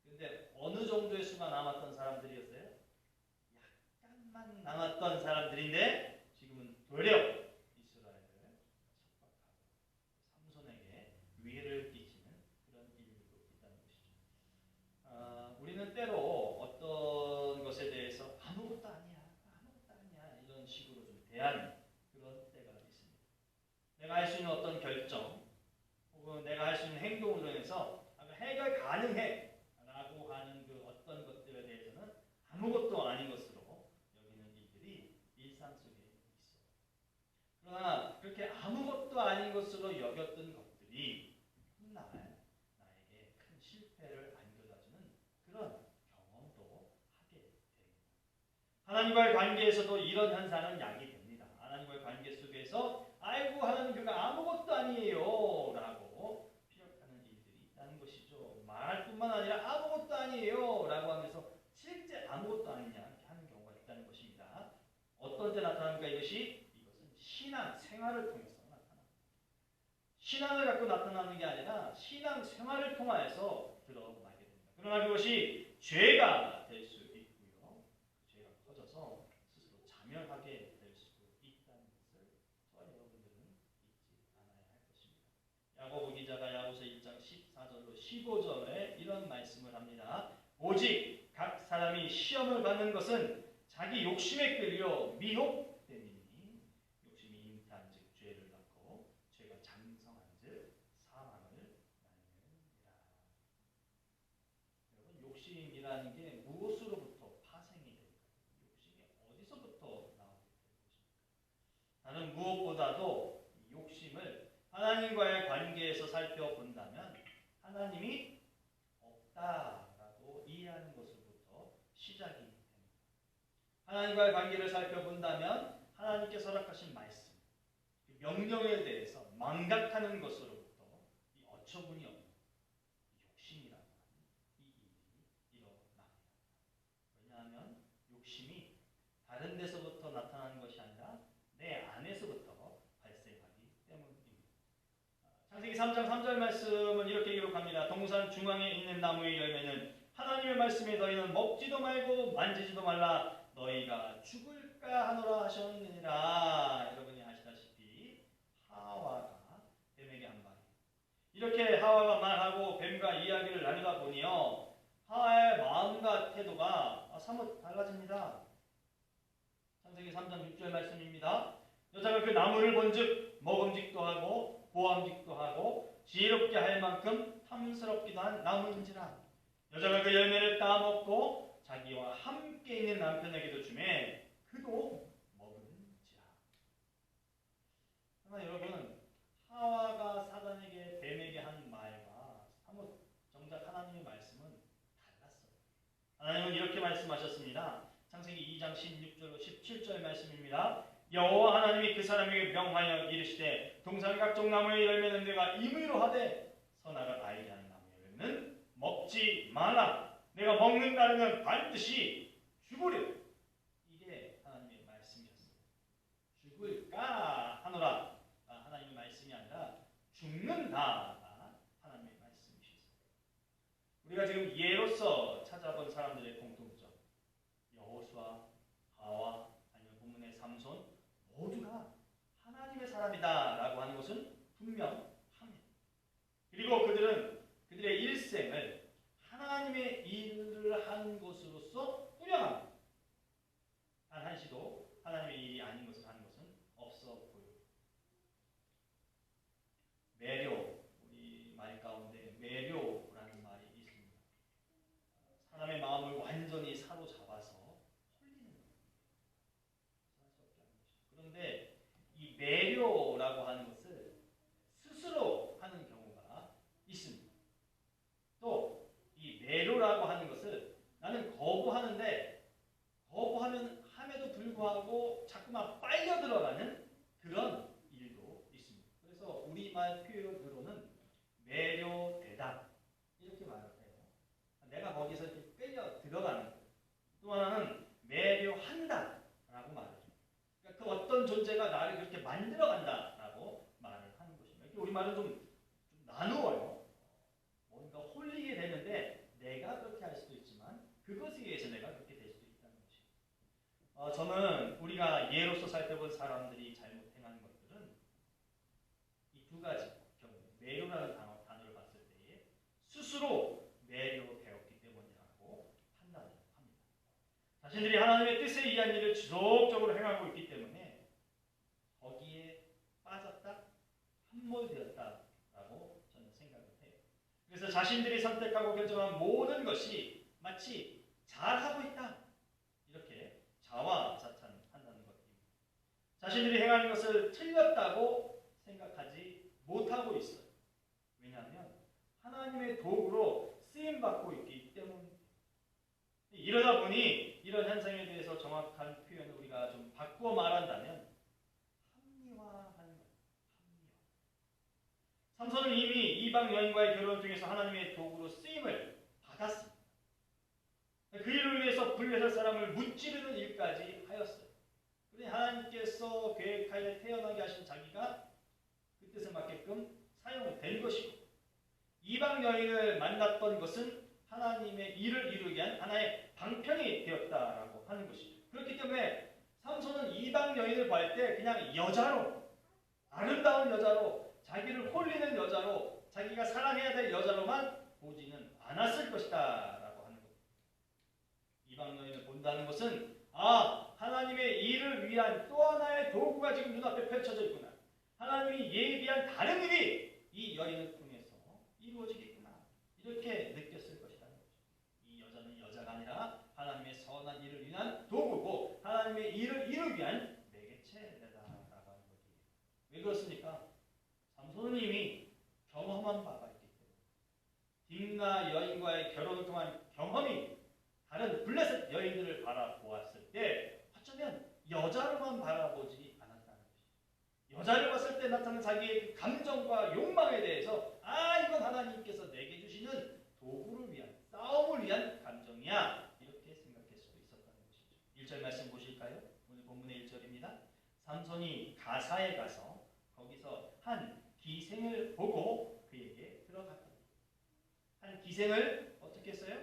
Speaker 1: 그런데 어느 정도의 수가 남았던 사람들이었어요? 약간만 남았던 사람들인데 지금은 도리어 이스라엘을 속박하고 삼손에게 위해를 끼치는 그런 일들도 있다는 것이죠. 우리는 때로 어떤 것에 대해서 아무것도 아니야 이런 식으로 좀 대하는 그런 때가 있습니다. 내가 할 수 있는 어떤 결정 혹은 내가 할 수 있는 행동으로 인해서 해결 가능해 라고 하는 그 어떤 것들에 대해서는 아무것도 아닌 것으로 여기는 일들이 일상 속에 있어요. 그러나 그렇게 아무것도 아닌 것으로 여겼던 것들이 훗날 나에게 큰 실패를 안겨다주는 그런 경험도 하게 됩니다. 하나님과의 관계에서도 이런 현상은 야기됩니다. 하나님과의 관계 속에서 아이고 하나님 그가 아무것도 아니에요 라고 피력하는 일들이 있다는 것이죠. 말할 뿐만 아니라 아무것도 아니에요 라고 하면서 실제 아무것도 아니냐 이렇게 하는 경우가 있다는 것입니다. 어떤 때 나타납니까? 이것은 신앙 생활을 통해서 나타납니다. 신앙을 갖고 나타나는 게 아니라 신앙 생활을 통하여서 드러나게 됩니다. 그러나 그것이 죄가 될 수 있고요. 죄가 커져서 스스로 자멸하게 될 수도 있다는 것을 저와 여러분들은 잊지 않아야 할 것입니다. 야고보 기자가 야고보서 1장 14절로 15절에 이런 말씀을 합니다. 오직 각 사람이 시험을 받는 것은 자기 욕심에 끌려 미혹됨이니 욕심이 잉태한즉 죄를 낳고 죄가 장성한즉 사망을 낳느니라. 여러분 욕심이라는 게 무엇으로부터 파생이 될까요? 욕심이 어디서부터 나오게 될 것입니까? 다른 무엇보다도 욕심을 하나님과의 관계에서 살펴본다면 하나님이 없다라고 이해하는 것으로부터 시작이 됩니다. 하나님과의 관계를 살펴본다면 하나님께서 허락하신 말씀, 명령에 대해서 망각하는 것으로부터 이 어처구니 없는 욕심이라고 하는 이 일이 일어납니다. 왜냐하면 욕심이 다른 데서부터 나타나는 것이 아니라 내 안에서부터 발생하기 때문입니다. 창세기 3장 3절 말씀은 이렇게 기록합니다. 동산 중앙에 있는 나무의 열매는 하나님의 말씀에 너희는 먹지도 말고 만지지도 말라 너희가 죽을까 하노라 하셨느니라. 여러분이 아시다시피 하와가 뱀에게 한 말이에요. 이렇게 하와가 말하고 뱀과 이야기를 나누다 보니요 하와의 마음과 태도가 사뭇 달라집니다. 창세기 3장 6절 말씀입니다. 여자가 그 나무를 본즉 먹음직도 하고 보암직도 하고 지혜롭게 할 만큼 탐스럽기도 한 나무인지라. 여자가 그 열매를 따먹고 자기와 함께 있는 남편에게도 주매 그도 먹은지라. 그러나 여러분, 하와가 사단에게 뱀에게 한 말과 사뭇 정작 하나님의 말씀은 달랐어요. 하나님은 이렇게 말씀하셨습니다. 창세기 2장 16절로 17절 말씀입니다. 여호와 하나님이 그 사람에게 명하여 이르시되 동산 각종 나무의 열매는 내가 임의로 하되 선악을 알게 하는 나무의 열매는 먹지 말라. 내가 먹는 날에는 반드시 죽으리라. 이게 하나님의 말씀이었어요. 죽을까 하노라. 하나님의 말씀이 아니라 죽는다가 하나님의 말씀이셨어요. 우리가 지금 예로서 찾아본 사람들의 공통점, 여호수아, 하와, 아니면 본문의 삼손 모두가 하나님의 사람이다라고 하는 것은 분명합니다. 그리고 그들은 그들의 일생을 하나님의 일을 하는 것으로서 꾸려갑니다. 단 한시도 하나님의 일이 아닌 것을 하는 것은 없어 보여요. 매료, 우리 말 가운데 매료라는 말이 있습니다. 사람의 마음을 완전히 사로잡아서 홀리는 겁니다. 그런데 이 매료라고 하는 것을 스스로 하는 경우가 있습니다. 또 이 매료라고 하는 것을 나는 거부하는데 거부하면 함에도 불구하고 자꾸만 빨려 들어가는 그런 일도 있습니다. 그래서 우리말 표현으로는 매료되다 이렇게 말을 해요. 내가 거기서 이렇게 끌려 들어가는 거예요. 또 하나는 매료한다라고 말을 해요. 그러니까 그 어떤 존재가 나를 그렇게 만들어간다라고 말을 하는 것입니다. 우리말은 좀 나누어요. 뭔가 홀리게 되는데 내가 그렇게 할 수도 있지만 그것에 의해서 내가 그렇게 될 수도 있다는 것이에요. 저는 우리가 예로서 살펴본 사람들이 잘못 행하는 것들은 이 두 가지 경우, 매료라는 단어를 봤을 때에 스스로 매료되었기 때문이라고 판단을 합니다. 자신들이 하나님의 뜻에 의한 일을 지속적으로 행하고 있기 때문에 거기에 빠졌다, 함몰되었다라고 저는 생각을 해요. 그래서 자신들이 선택하고 결정한 모든 것이 마치 잘하고 있다 이렇게 자화자찬한다는 것입니다. 자신들이 행하는 것을 틀렸다고 생각하지 못하고 있어요. 왜냐하면 하나님의 도구로 쓰임받고 있기 때문입니다. 이러다 보니 이런 현상에 대해서 정확한 표현을 우리가 좀 바꾸어 말한다면 합리화하는 거예요. 합리화. 삼손은 이미 이방 여인과의 결혼 중에서 하나님의 도구로 쓰임을 받았습니다. 그 일을 위해서 블레셋 사람을 무찌르는 일까지 하였어요. 그러니 하나님께서 계획하여 태어나게 하신 자기가 그 뜻에 맞게끔 사용된 것이고 이방 여인을 만났던 것은 하나님의 일을 이루기 위한 하나의 방편이 되었다라고 하는 것이죠. 그렇기 때문에 삼손은 이방 여인을 볼 때 그냥 여자로, 아름다운 여자로, 자기를 홀리는 여자로, 자기가 사랑해야 될 여자로만 보지는 않았을 것이다 라고 하는 것. 이방 여인을 본다는 것은 하나님의 일을 위한 또 하나의 도구가 지금 눈앞에 펼쳐져 있구나. 하나님이 예비한 다른 일이 이 여인을 통해서 이루어지겠구나. 이렇게 느꼈을 것이라는 거죠. 이 여자는 여자가 아니라 하나님의 선한 일을 위한 도구고 하나님의 일을 이루기 위한 매개체라고 하는 것이에요. 왜 그렇습니까? 삼손은 이미 경험한 바가 있기 때문에 딥나 여인과의 결혼을 통한 경험이 다른 블레셋 여인들을 바라보았을 때 어쩌면 여자로만 바라보지 않았다는 것이죠. 여자를 봤을 때 나타나는 자기의 감정과 욕망에 대해서 이건 하나님께서 내게 주시는 도구를 위한, 싸움을 위한 감정이야 이렇게 생각할 수도 있었다는 것이죠. 1절 말씀 보실까요? 오늘 본문의 1절입니다. 삼손이 가사에 가서 거기서 한 기생을 보고 그에게 들어갔다. 한 기생을 어떻게 했어요?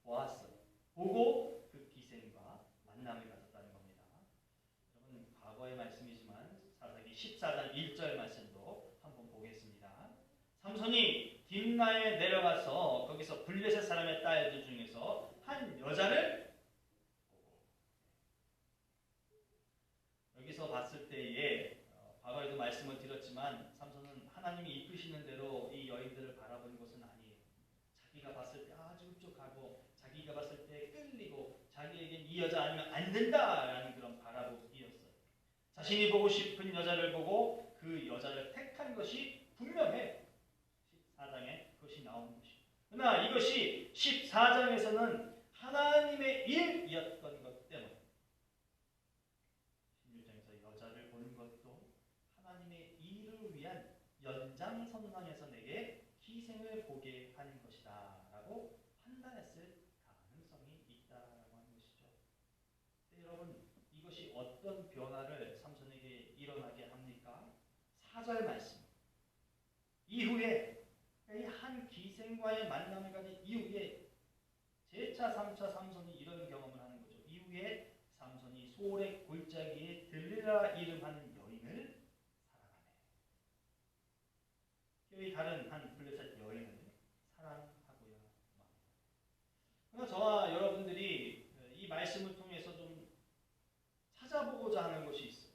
Speaker 1: 보았어요. 보고 그 기생과 만남을 가졌다는 겁니다. 여러분 과거의 말씀이지만 사사기 14장 1절 말씀도 한번 보겠습니다. 삼손이 딥나에 내려가서 거기서 블레셋 사람의 딸들 중에서 한 여자를 하나님이 이끄시는 대로 이 여인들을 바라본 것은 아니에요. 자기가 봤을 때 아주 흡족하고 자기가 봤을 때 끌리고 자기에겐 이 여자 아니면 안 된다라는 그런 바라보기였어요. 자신이 보고 싶은 여자를 보고 그 여자를 택한 것이 분명해. 14장에 그것이 나오는 것이죠. 그러나 이것이 14장에서는 하나님의 일이었던 것 때문에 16장에서 여자를 보는 것도 하나님의 일을 위한 연장선상에서 내게 희생을 보게 하는 것이다 라고 판단했을 가능성이 있다라고 하는 것이죠. 네, 여러분, 이것이 어떤 변화를 삼손에게 일어나게 합니까? 4절 말씀 이후에 이 한 기생과의 만남을 가진 이후에 제차 3차 삼손이 이런 경험을 하는 거죠. 이후에 삼손이 소울의 골짜기에 들릴라 이름하는 여인을 사랑하네. 이 다른 한 블레셋 여인을 사랑하고야 합니다. 그러나 저와 여러분들이 이 말씀을 통해서 좀 찾아보고자 하는 것이 있어요.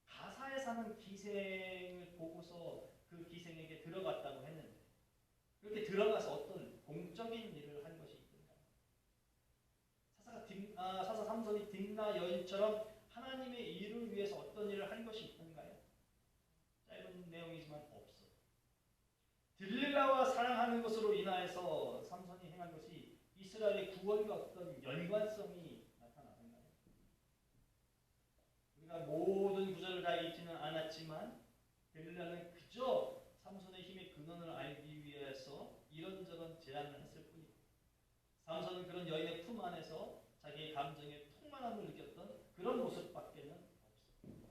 Speaker 1: 가사에 사는 기생을 보고서 그 기생에게 들어갔다고 했는데 그렇게 들어가서 어떤 공적인 일을 한 것이 있던가요? 사사 삼손이 딥나 여인처럼 하나님의 일을 위해서 어떤 일을 한 것이 있던가요? 짧은 내용이지만 없어. 들릴라와 사랑하는 것으로 인하여서 삼손이 행한 것이 이스라엘의 구원과 어떤 연관성이 나타나는가요? 우리가 모든 구절을 다 읽지는 않았지만 들릴라는 그저 삼손의 힘의 근원을 알기 위해서 이런저런 제안을 했을 뿐이고 삼손은 그런 여인의 품 안에서 자기의 감정의 풍만함을 느꼈던 그런 모습밖에는 없습니다.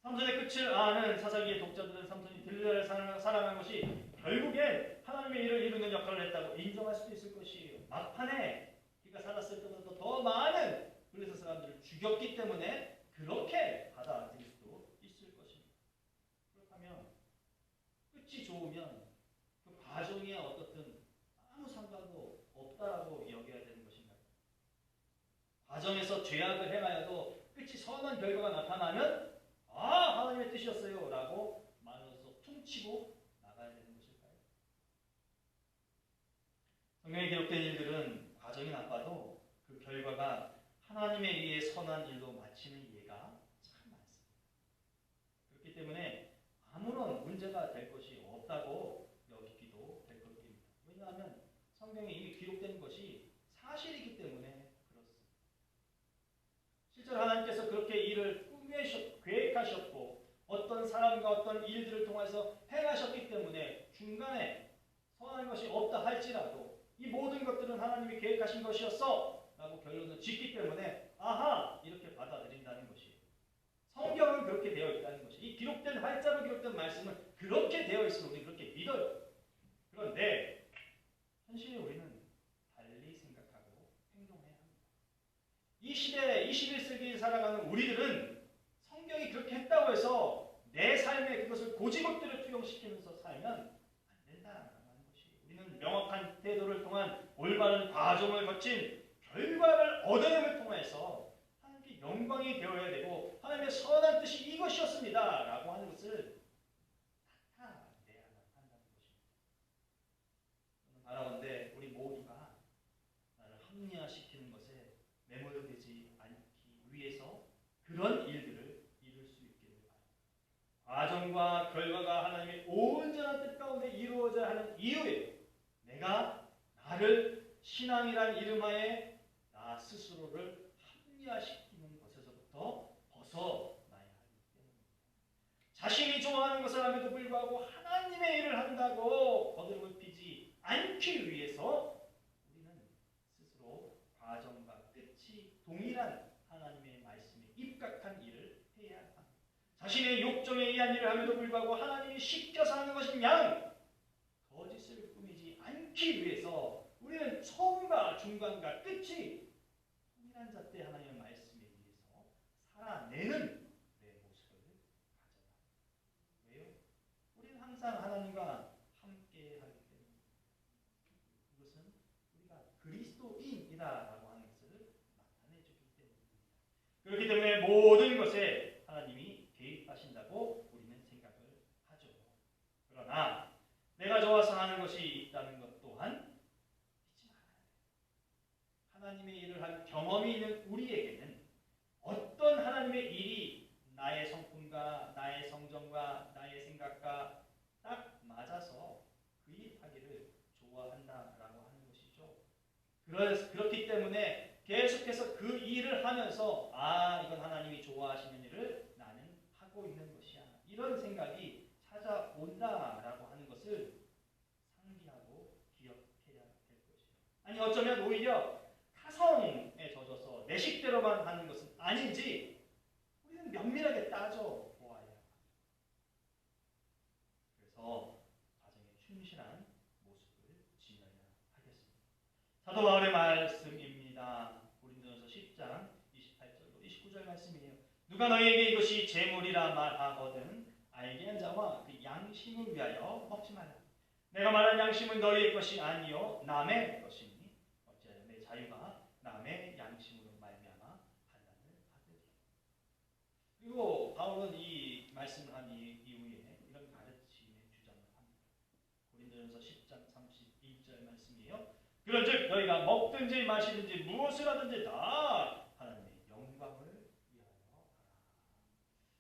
Speaker 1: 삼손의 끝을 아는 사사기의 독자들은 삼손이 들릴라를 사랑한 것이 결국엔 하나님의 일을 이루는 역할을 했다고 인정할 수도 있을 것이에요. 막판에 그가 살았을 때보다 더 많은 블레셋 사람들을 죽였기 때문에 그렇게 받아들일 수도 있을 것입니다. 그렇다면 끝이 좋으면 그 과정에 어떻든 아무 상관도 없다라고 여겨야 되는 것인가요? 과정에서 죄악을 행하여도 끝이 선한 결과가 나타나면 하나님의 뜻이었어요 라고 말로서 퉁치고 나가야 되는 것일까요? 성경에 기록된 일들은 과정이 나빠도 그 결과가 하나님에 의해 선한 일로 마치는 예가 참 많습니다. 그렇기 때문에 아무런 문제가 될 것이 없다고 여기기도 될 것입니다. 왜냐하면 성경에 이미 기록된 것이 사실이기 때문에 그렇습니다. 실제로 하나님께서 그렇게 일을 계획하셨고 어떤 사람과 어떤 일들을 통해서 행하셨기 때문에 중간에 선한 것이 없다 할지라도 이 모든 것들은 하나님이 계획하신 것이었어 라고 결론을 짓기 때문에 이렇게 받아들인다는 것이에요. 성경은 그렇게 되어 있다는 것이에요. 이 기록된 활자로 기록된 말씀은 그렇게 되어 있으면 우리는 그렇게 믿어요. 그런데 현실에 우리는 달리 생각하고 행동해야 합니다. 이 시대 21세기에 살아가는 우리들은 성경이 그렇게 했다고 해서 내 삶에 그것을 고지것대로 투영시키면서 살면 안 된다는 것이에요. 우리는 명확한 태도를 통한 올바른 과정을 거친 결과를 얻어냄을 통해서 하나님께 영광이 되어야 되고 하나님의 선한 뜻이 이것이었습니다 라고 하는 것을 나타내야 한다는 것입니다. 저는 바라건대 우리 모두가 나를 합리화시키는 것에 매몰되지 않기 위해서 그런 일들을 이룰 수 있기를 바랍니다. 과정과 결과가 하나님의 온전한 뜻 가운데 이루어져야 하는 이유에 내가 나를 신앙이란 이름하에 나 스스로를 합리화시키는 것에서부터 벗어나야 하기 때문입니다. 자신이 좋아하는 것을 함에도 불구하고 하나님의 일을 한다고 거듭을 피지 않기 위해서 우리는 스스로 과정과 끝이 동일한 하나님의 말씀에 입각한 일을 해야 합니다. 자신의 욕정에 의한 일을 함에도 불구하고 하나님이 시켜서 하는 것인 양 거짓을 꾸미지 않기 위해서 우리는 처음과 중간과 끝이 동일한 잣대 하나님의 말씀에 의해서 살아내는 내 모습을 가져라. 왜요? 우리는 항상 하나님과 함께 하기 때문입니다. 그것은 우리가 그리스도인이다라고 하는 것을 나타내주기 때문입니다. 그렇기 때문에 모든 것에 하나님이 개입하신다고 우리는 생각을 하죠. 것이 있다는 것 또한 잊지 말아야 돼요. 하나님의 일을 한 경험이 있는 우리에게는 어떤 하나님의 일이 나의 성품과 나의 성정과 나의 생각과 딱 맞아서 그 일 하기를 좋아한다라고 하는 것이죠. 그렇기 때문에 계속해서 그 일을 하면서 이건 하나님이 좋아하시는 일을 나는 하고 있는 것이야. 이런 생각이 찾아온다라고 하는 것을 상기하고 기억해야 될 것이에요. 아니 어쩌면 오히려 타성에 젖어서 내 식대로만 하는 것은 아닌지 우리는 면밀하게 따져 보아야 합니다. 그래서 가정에 충실한 모습을 지녀야 하겠습니다. 사도 바울의 말씀입니다. 고린도전서 10장 28절로 29절 말씀이에요. 누가 너희에게 이것이 재물이라 말하거든 알게 한 자와 그 양심을 위하여 먹지 말라. 내가 말한 양심은 너희의 것이 아니요 남의 것이니 어찌하여 내 자유가 남의 양심으로 말미암아 판단을 받으리요. 그리고 바울은 이 말씀을 한 이후에 이런 가르침의 주장을 합니다. 고린도전서 10장 31절 말씀이에요. 그런즉 너희가 먹든지 마시든지 무엇을 하든지 다 하나님의 영광을 위하여 하라.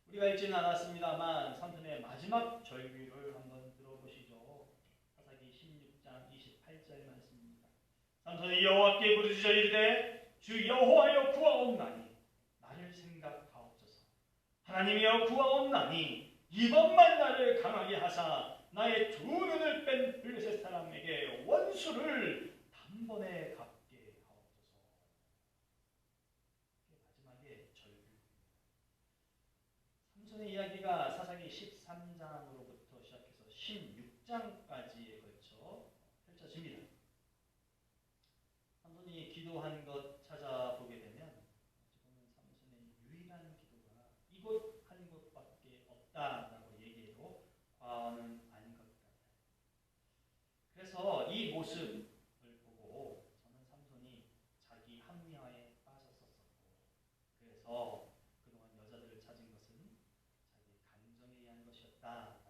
Speaker 1: 우리가 읽지는 않았습니다만 삼손의 마지막 절규를 한번 들어보시죠. 사사기 16장 28절 말씀입니다. 삼손이 여호와께 부르짖어 이르되 주 여호와여 구하옵나니 나를 생각하옵소서. 하나님이여 구하옵나니 이번만 나를 강하게 하사 나의 두 눈을 뺀 블레셋 사람에게 원수를 단번에 갚게 하옵소서. 마지막에 절규. 삼손의 이야기가 사사기 13장으로부터 시작해서 16장까지에 걸쳐 펼쳐집니다. 삼손이 기도한 것 찾아보게 되면 지금은 삼손의 유일한 기도가 이곳 한 곳밖에 없다라고 얘기해도 과언은 아닌 것 같아요. 그래서 이 모습을 보고 저는 삼손이 자기 합리화에 빠졌었고 그래서 그동안 여자들을 찾은 것은 자기 감정에 의한 것이었다라고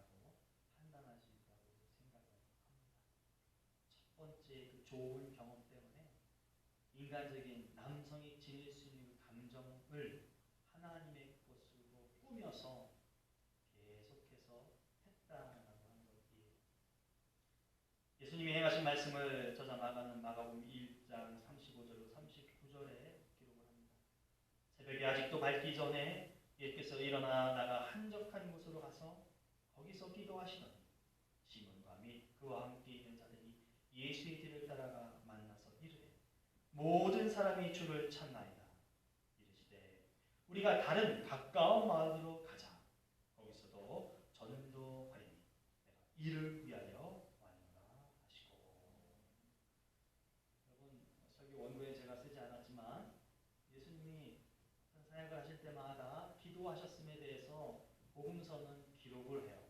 Speaker 1: 판단할 수 있다고 생각을 합니다. 첫 번째 그 좋은 경험 때문에 인간적인 남성이 지닐 수 있는 감정을 하나님의 것으로 꾸며서 계속해서 했다라고 하는 것이에요. 예수님이 행하신 말씀을 저자 마가는 마가복음 1장 35절로 39절에 기록을 합니다. 새벽이 아직도 밝기 전에 예수께서 일어나 나가 한적한 곳으로 가서 거기서 기도하시더니 시몬과 및 그와 함께 있는 자들이 예수의 뒤를 따라가 만나서 이르되 모든 사람이 주를 찾나이다. 이르시되 우리가 다른 가까운 마을로 가자. 거기서도 전도하리니 내가 이를 위하여 왔노라 하시고. 여러분 설교 원고에 제가 쓰지 않았지만 예수님이 사역을 하실 때마다 기도하셨음에 대해서 복음서는 기록을 해요.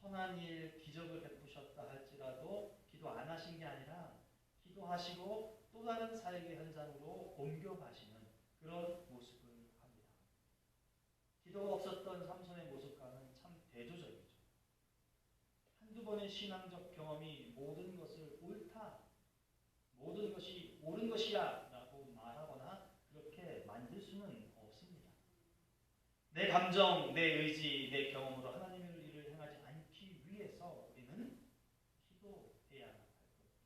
Speaker 1: 선한 일, 기적을 베푸셨다 할지라도 기도 안 하신 게 아니라 기도하시고 또 다른 사역의 현장으로 옮겨가시는 그런 모습을 합니다. 기도가 없었던 삼손의 모습과는 참 대조적이죠. 한두 번의 신앙적 경험이 모든 것을 옳다, 모든 것이 옳은 것이야 라고 말하거나 그렇게 만들 수는 없습니다. 내 감정, 내 의지, 내 경험으로 하나님의 일을 행하지 않기 위해서 우리는 기도해야 할 것입니다.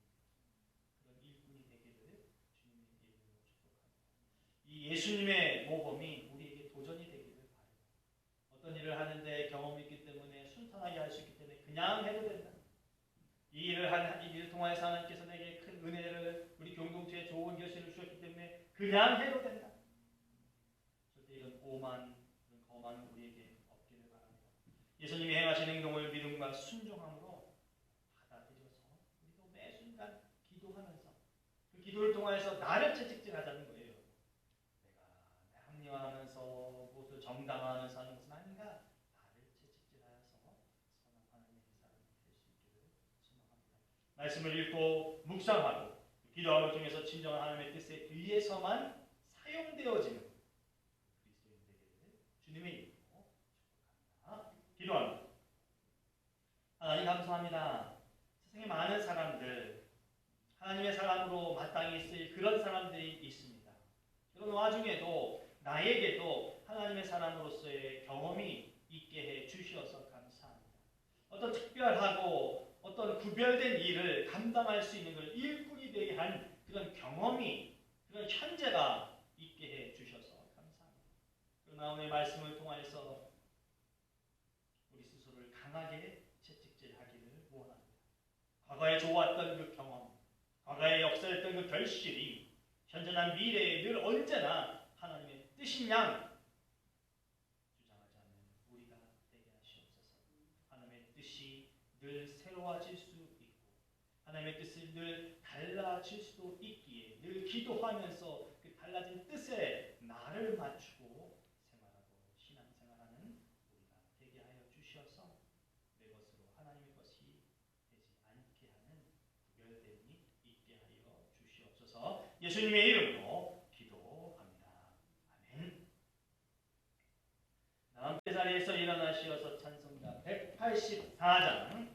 Speaker 1: 그런 일꾼이 되기를 주님의 이름으로 축복합니다. 이 예수님의 모범이 우리에게 도전이 되기를 바랍니다. 어떤 일을 하는데 경험이 있기 때문에 순탄하게 할 수 있기 때문에 그냥 해도 된다. 이 일을 통하여서 하나님께서 내게 큰 은혜를 우리 공동체에 좋은 결실을 주셨기 때문에 그냥 해도 된다. 절대 이런 오만, 이런 거만은 우리에게 없기를 바랍니다. 예수님이 행하신 행동을 믿음과 순종함으로 받아들여서 우리도 매 순간 기도하면서 그 기도를 통하여서 나를 채찍질하자는 거예요. 내가 합리화하면서 무엇을 정당화하면서 하는 것은 아닌가? 나를 채찍질하여서 선한 하나님의 사람이 될 수 있기를 소망합니다. 말씀을 읽고 묵상하고 기도함을 통해서 진정한 하나님의 뜻에 의해서만 사용되어지는 그리스도인 되기를 주님의 이름으로 축복합니다. 기도합니다. 하나님 감사합니다. 세상에 많은 사람들, 하나님의 사람으로 마땅히 쓰일 그런 사람들이 있습니다. 그런 와중에도 나에게도 하나님의 사람으로서의 경험이 있게 해 주셔서 감사합니다. 어떤 특별하고 어떤 구별된 일을 감당할 수 있는 걸 일꾼이 되게 한 그런 경험이, 그런 현재가 있게 해 주셔서 감사합니다. 그러나 오늘 말씀을 통하여서 우리 스스로를 강하게 채찍질하기를 원합니다. 과거에 좋았던 그 경험, 과거에 역사했던 그 결실이 현재나 미래에 늘 언제나 하나님의 뜻인 양 주장하지 않는 우리가 되게 하시옵소서. 하나님의 뜻이 늘 새로워질 수 있고 하나님의 뜻이 늘 달라질 수도 있기에 늘 기도하면서 그 달라진 뜻에 나를 맞추고 생활하고 신앙생활하는 우리가 되게 하여 주셔서 내 것으로 하나님의 것이 되지 않게 하는 구별됨이 있게 하여 주시옵소서. 예수님의 이름으로 기도합니다. 아멘. 다음 자리에서 일어나시어서 찬송가 184장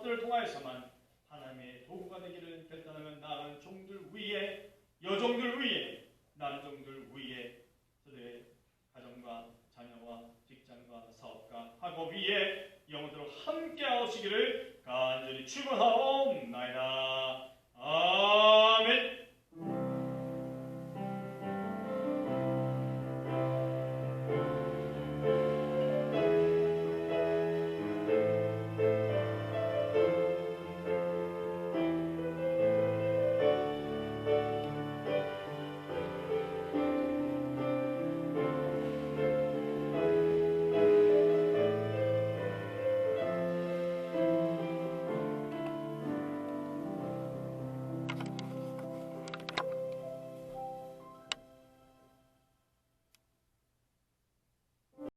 Speaker 1: 것들을 통하여서만 하나님의 도구가 되기를 결단하면 나은 종들 위에, 여종들 위에, 남종들 위에, 저들의 가정과 자녀와 직장과 사업과 학업 위에 영원토록 함께 하시기를 간절히 축원하오.